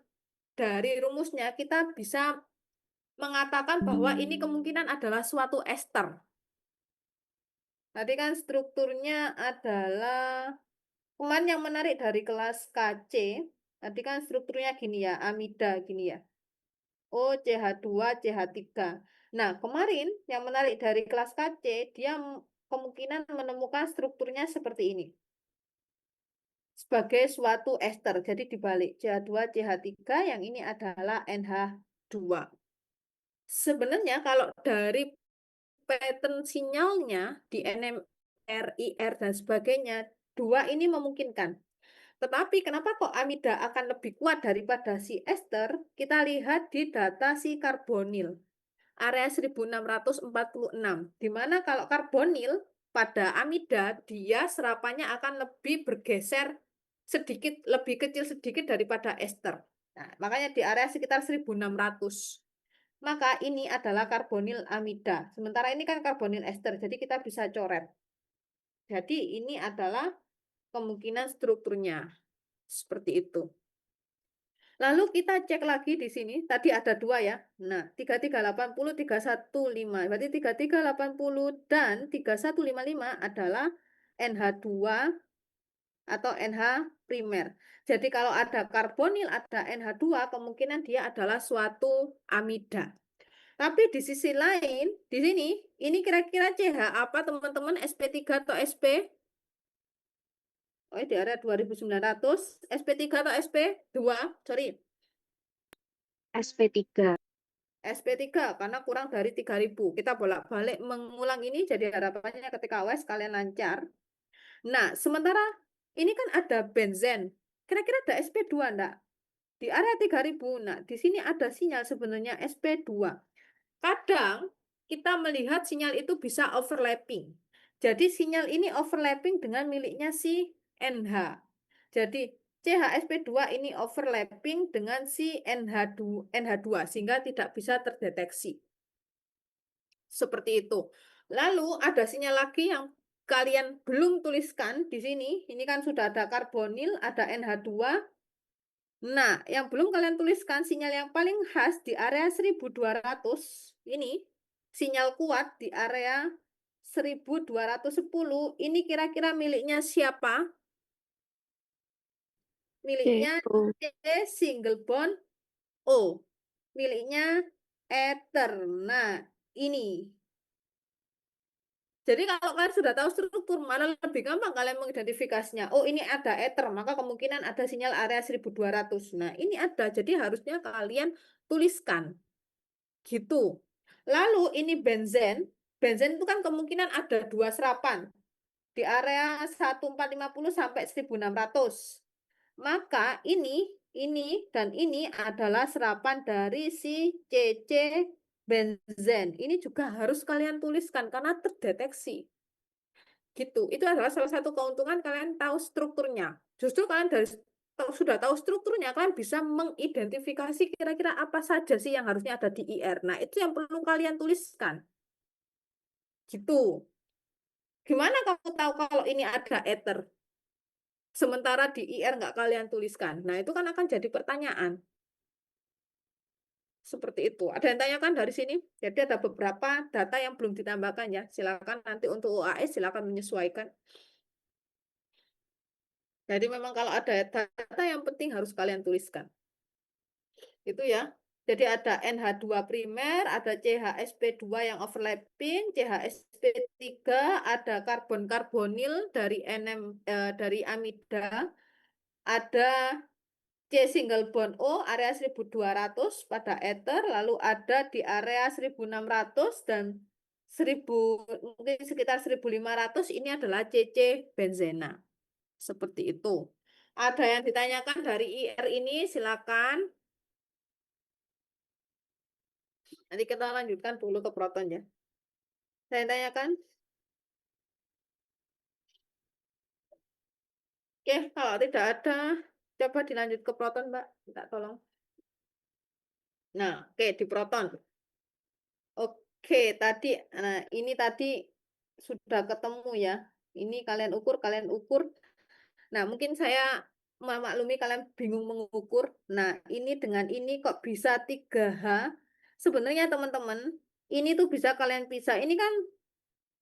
dari rumusnya kita bisa mengatakan bahwa ini kemungkinan adalah suatu ester. Tadi kan strukturnya adalah, kemarin yang menarik dari kelas KC, tadi kan strukturnya gini ya, amida gini ya. O, CH2, CH3. Nah, kemarin yang menarik dari kelas KC, dia kemungkinan menemukan strukturnya seperti ini. Sebagai suatu ester. Jadi dibalik, CH2, CH3, yang ini adalah NH2. Sebenarnya kalau dari pattern sinyalnya di NMR, IR, dan sebagainya, dua ini memungkinkan. Tetapi kenapa kok amida akan lebih kuat daripada si ester? Kita lihat di data si karbonil, area 1646, di mana kalau karbonil pada amida, dia serapannya akan lebih bergeser sedikit, lebih kecil sedikit daripada ester. Nah, makanya di area sekitar 1600. Maka ini adalah karbonil amida. Sementara ini kan karbonil ester, jadi kita bisa coret. Jadi ini adalah kemungkinan strukturnya. Seperti itu. Lalu kita cek lagi di sini, tadi ada dua ya. Nah, 3380, 315. Berarti 3380 dan 3155 adalah NH2 atau NH primer. Jadi kalau ada karbonil, ada NH2, kemungkinan dia adalah suatu amida. Tapi di sisi lain, di sini, ini kira-kira CH apa teman-teman? SP3 atau SP? Oh, di area 2900. SP3 atau SP2? Sorry. SP3. SP3, karena kurang dari 3000. Kita bolak-balik mengulang ini, jadi harapannya ketika UAS kalian lancar. Nah, sementara ini kan ada benzen. Kira-kira ada SP2 enggak? Di area 3000. Nah, di sini ada sinyal sebenarnya SP2. Kadang kita melihat sinyal itu bisa overlapping. Jadi sinyal ini overlapping dengan miliknya si NH. Jadi CHSP2 ini overlapping dengan si NH2 sehingga tidak bisa terdeteksi. Seperti itu. Lalu ada sinyal lagi yang kalian belum tuliskan di sini. Ini kan sudah ada karbonil, ada NH2. Nah, yang belum kalian tuliskan, sinyal yang paling khas di area 1200, ini sinyal kuat di area 1210, ini kira-kira miliknya siapa? Miliknya CO. C single bond O. Miliknya ether. Nah, ini. Jadi kalau kalian sudah tahu struktur, malah lebih gampang kalian mengidentifikasinya. Oh, ini ada ether, maka kemungkinan ada sinyal area 1200. Nah, ini ada, jadi harusnya kalian tuliskan. Gitu. Lalu ini benzen. Benzen itu kan kemungkinan ada dua serapan. Di area 1450 sampai 1600. Maka ini, dan ini adalah serapan dari si CC benzen. Ini juga harus kalian tuliskan karena terdeteksi. Gitu. Itu adalah salah satu keuntungan kalian tahu strukturnya. Justru kalian sudah tahu strukturnya, kalian bisa mengidentifikasi kira-kira apa saja sih yang harusnya ada di IR. Nah, itu yang perlu kalian tuliskan. Gitu. Gimana kamu tahu kalau ini ada ether? Sementara di IR nggak kalian tuliskan. Nah, itu kan akan jadi pertanyaan. Seperti itu. Ada yang tanyakan dari sini? Jadi ada beberapa data yang belum ditambahkan ya. Silakan nanti untuk UAS silakan menyesuaikan. Jadi memang kalau ada data yang penting harus kalian tuliskan. Itu ya. Jadi ada NH2 primer, ada CHSP2 yang overlapping, CHSP3, ada karbon-karbonil dari dari amida, ada C single bond O area 1200 pada ether, lalu ada di area 1600 dan 1000, mungkin sekitar 1500 ini adalah CC benzena. Seperti itu. Ada yang ditanyakan dari IR ini, silakan. Nanti kita lanjutkan dulu ke proton ya. Saya tanyakan. Oke, kalau tidak ada, coba dilanjut ke proton, Mbak. Minta tolong. Nah, oke, di proton. Oke, tadi, nah ini tadi sudah ketemu ya. Ini kalian ukur. Nah, mungkin saya memaklumi kalian bingung mengukur. Nah, ini dengan ini kok bisa 3H. Sebenarnya teman-teman, ini tuh bisa kalian pisah.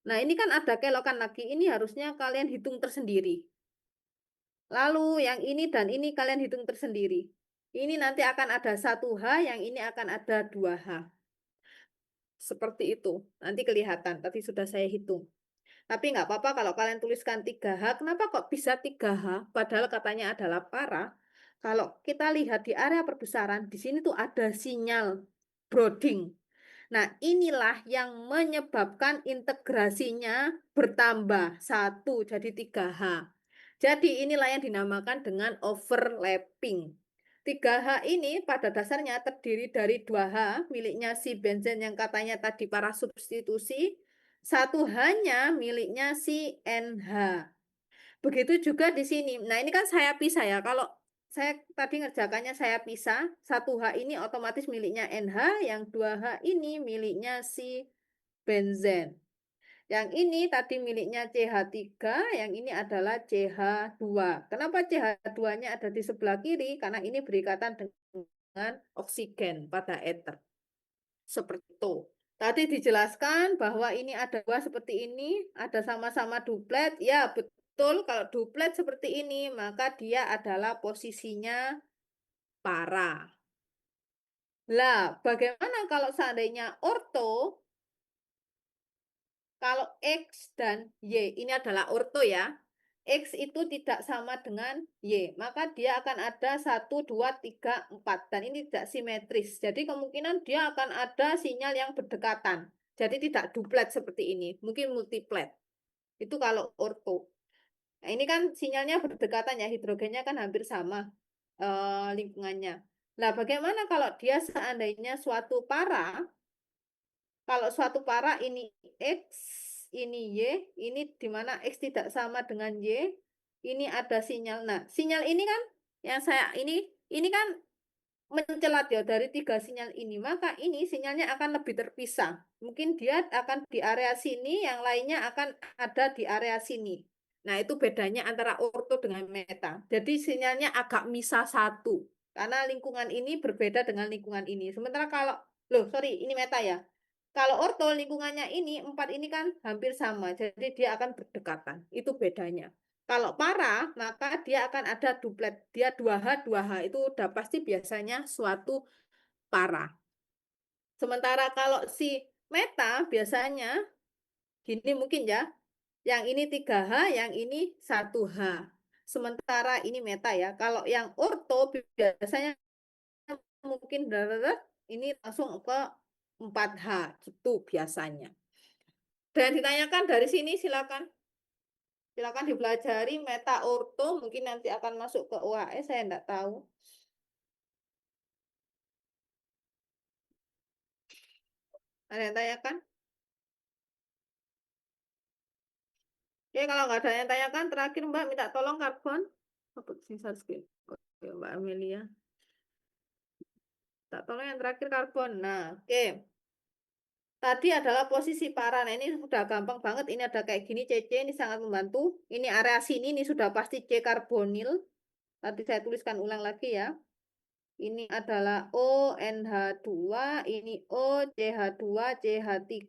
Nah ini kan ada kelokan lagi. Ini harusnya kalian hitung tersendiri. Lalu yang ini dan ini kalian hitung tersendiri. Ini nanti akan ada 1H, yang ini akan ada 2H. Seperti itu. Nanti kelihatan, tadi sudah saya hitung. Tapi nggak apa-apa kalau kalian tuliskan 3H. Kenapa kok bisa 3H? Padahal katanya adalah para. Kalau kita lihat di area perbesaran, di sini tuh ada sinyal Broding. Nah, inilah yang menyebabkan integrasinya bertambah 1 jadi 3H. Jadi inilah yang dinamakan dengan overlapping. 3H ini pada dasarnya terdiri dari 2H miliknya si benzen yang katanya tadi para substitusi, 1H-nya miliknya si NH. Begitu juga di sini. Nah, ini kan saya pisah ya. Kalau saya tadi ngerjakannya saya pisah, 1H ini otomatis miliknya NH, yang 2H ini miliknya si benzen. Yang ini tadi miliknya CH3, yang ini adalah CH2. Kenapa CH2-nya ada di sebelah kiri? Karena ini berikatan dengan oksigen pada ether. Seperti itu. Tadi dijelaskan bahwa ini ada 2 seperti ini, ada sama-sama duplet. Ya, betul. Kalau duplet seperti ini, maka dia adalah posisinya para. Lah, bagaimana kalau seandainya orto? Kalau X dan Y, ini adalah orto ya. X itu tidak sama dengan Y, maka dia akan ada 1, 2, 3, 4. Dan ini tidak simetris. Jadi kemungkinan dia akan ada sinyal yang berdekatan. Jadi tidak duplet seperti ini, mungkin multiplet. Itu kalau orto. Nah, ini kan sinyalnya berdekatan ya, hidrogennya kan hampir sama lingkungannya. Nah, bagaimana kalau dia seandainya suatu para? Kalau suatu para ini X, ini Y, ini di mana X tidak sama dengan Y, ini ada sinyal. Nah, sinyal ini kan yang ini kan mencelat ya dari 3 sinyal ini, maka ini sinyalnya akan lebih terpisah. Mungkin dia akan di area sini, yang lainnya akan ada di area sini. Nah, itu bedanya antara orto dengan meta. Jadi sinyalnya agak misah satu, karena lingkungan ini berbeda dengan lingkungan ini. Sementara kalau, sorry, ini meta ya. Kalau orto lingkungannya ini, 4 ini kan hampir sama, jadi dia akan berdekatan. Itu bedanya. Kalau para, maka dia akan ada duplet. Dia 2H, 2H. Itu udah pasti biasanya suatu para. Sementara kalau si meta biasanya, gini mungkin ya, yang ini 3H, yang ini 1H. Sementara ini meta ya. Kalau yang orto biasanya mungkin ini langsung ke 4H. Gitu biasanya. Dan ditanyakan dari sini silakan. Silakan dipelajari meta orto, mungkin nanti akan masuk ke UAS, saya enggak tahu. Ada yang tanyakan? Oke, kalau nggak ada yang tanyakan, terakhir Mbak minta tolong karbon. Sisa screen. Oke, Mbak Amelia. Tak tolong yang terakhir karbon. Nah, oke. Tadi adalah posisi para. Nah, ini sudah gampang banget. Ini ada kayak gini, CC. Ini sangat membantu. Ini area sini, ini sudah pasti C karbonil. Tadi saya tuliskan ulang lagi ya. Ini adalah ONH2, ini O, CH2, CH3.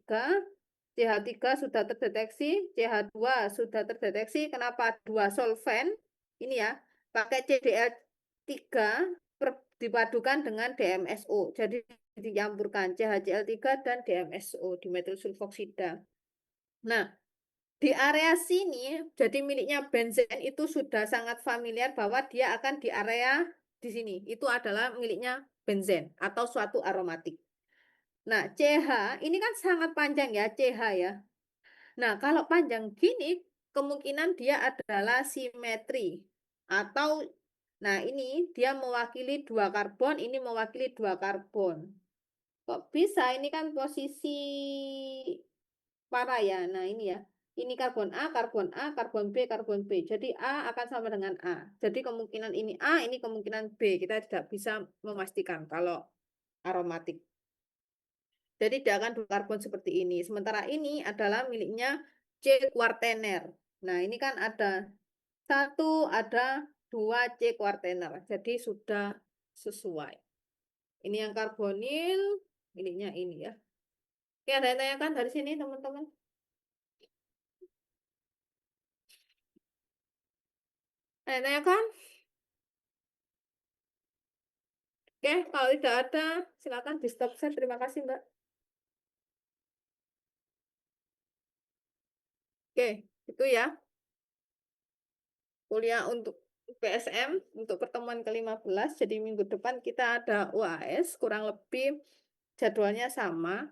CH3 sudah terdeteksi, CH2 sudah terdeteksi. Kenapa 2 solvent? Ini ya, pakai CDL3 dipadukan dengan DMSO. Jadi dicampurkan CHCl3 dan DMSO, dimetil sulfoksida. Nah, di area sini, jadi miliknya benzen itu sudah sangat familiar bahwa dia akan di area di sini. Itu adalah miliknya benzen atau suatu aromatik. Nah, CH ini kan sangat panjang ya, CH ya. Nah, kalau panjang gini, kemungkinan dia adalah simetri. Atau, nah ini dia mewakili 2 karbon, ini mewakili 2 karbon. Kok bisa? Ini kan posisi para ya. Nah, ini ya. Ini karbon A, karbon A, karbon B, karbon B. Jadi A akan sama dengan A. Jadi kemungkinan ini A, ini kemungkinan B. Kita tidak bisa memastikan kalau aromatik. Jadi dia akan 2 karbon seperti ini. Sementara ini adalah miliknya C kuartener. Nah, ini kan ada 1, ada 2 C kuartener. Jadi sudah sesuai. Ini yang karbonil, ininya ini ya. Oke, ada yang tanyakan dari sini, teman-teman? Ada yang tanyakan? Oke, kalau tidak ada, silakan di stop share. Terima kasih, Mbak. Oke, itu ya. Kuliah untuk PSM, untuk pertemuan ke-15. Jadi minggu depan kita ada UAS, kurang lebih jadwalnya sama.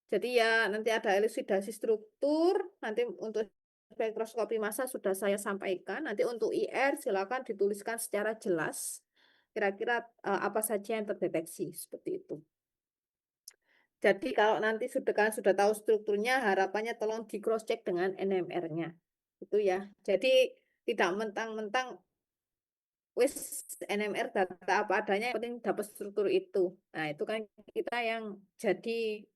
Jadi ya nanti ada elusidasi struktur, nanti untuk spektroskopi massa sudah saya sampaikan. Nanti untuk IR silakan dituliskan secara jelas. Kira-kira apa saja yang terdeteksi, seperti itu. Jadi kalau nanti sudah tahu strukturnya, harapannya tolong di cross check dengan NMR-nya. Itu ya. Jadi tidak mentang-mentang wis NMR data apa adanya, yang penting dapat struktur itu. Nah, itu kan kita yang jadi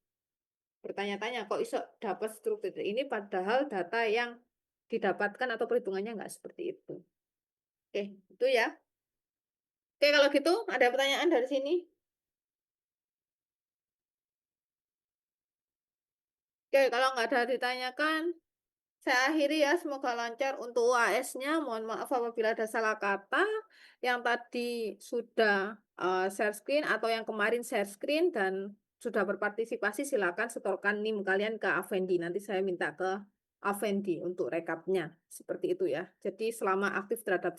bertanya-tanya, kok iso dapat struktur ini padahal data yang didapatkan atau perhitungannya nggak seperti itu. Oke, itu ya. Oke, kalau gitu ada pertanyaan dari sini? Oke, kalau nggak ada ditanyakan, saya akhiri ya. Semoga lancar untuk UAS-nya. Mohon maaf apabila ada salah kata. Yang tadi sudah share screen atau yang kemarin share screen dan sudah berpartisipasi, silakan setorkan NIM kalian ke Avendi. Nanti saya minta ke Avendi untuk rekapnya. Seperti itu ya. Jadi selama aktif terhadap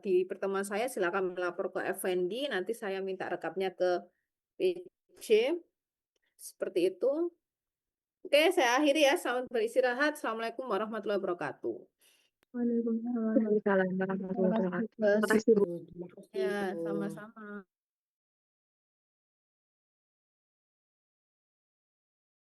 di pertemuan saya, silakan melapor ke Avendi. Nanti saya minta rekapnya ke PJ. Seperti itu. Oke, saya akhiri ya. Selamat beristirahat. Assalamualaikum warahmatullahi wabarakatuh. Waalaikumsalam warahmatullahi wabarakatuh. Terima kasih, Bu. Terima kasih, Ya, Bu. sama-sama.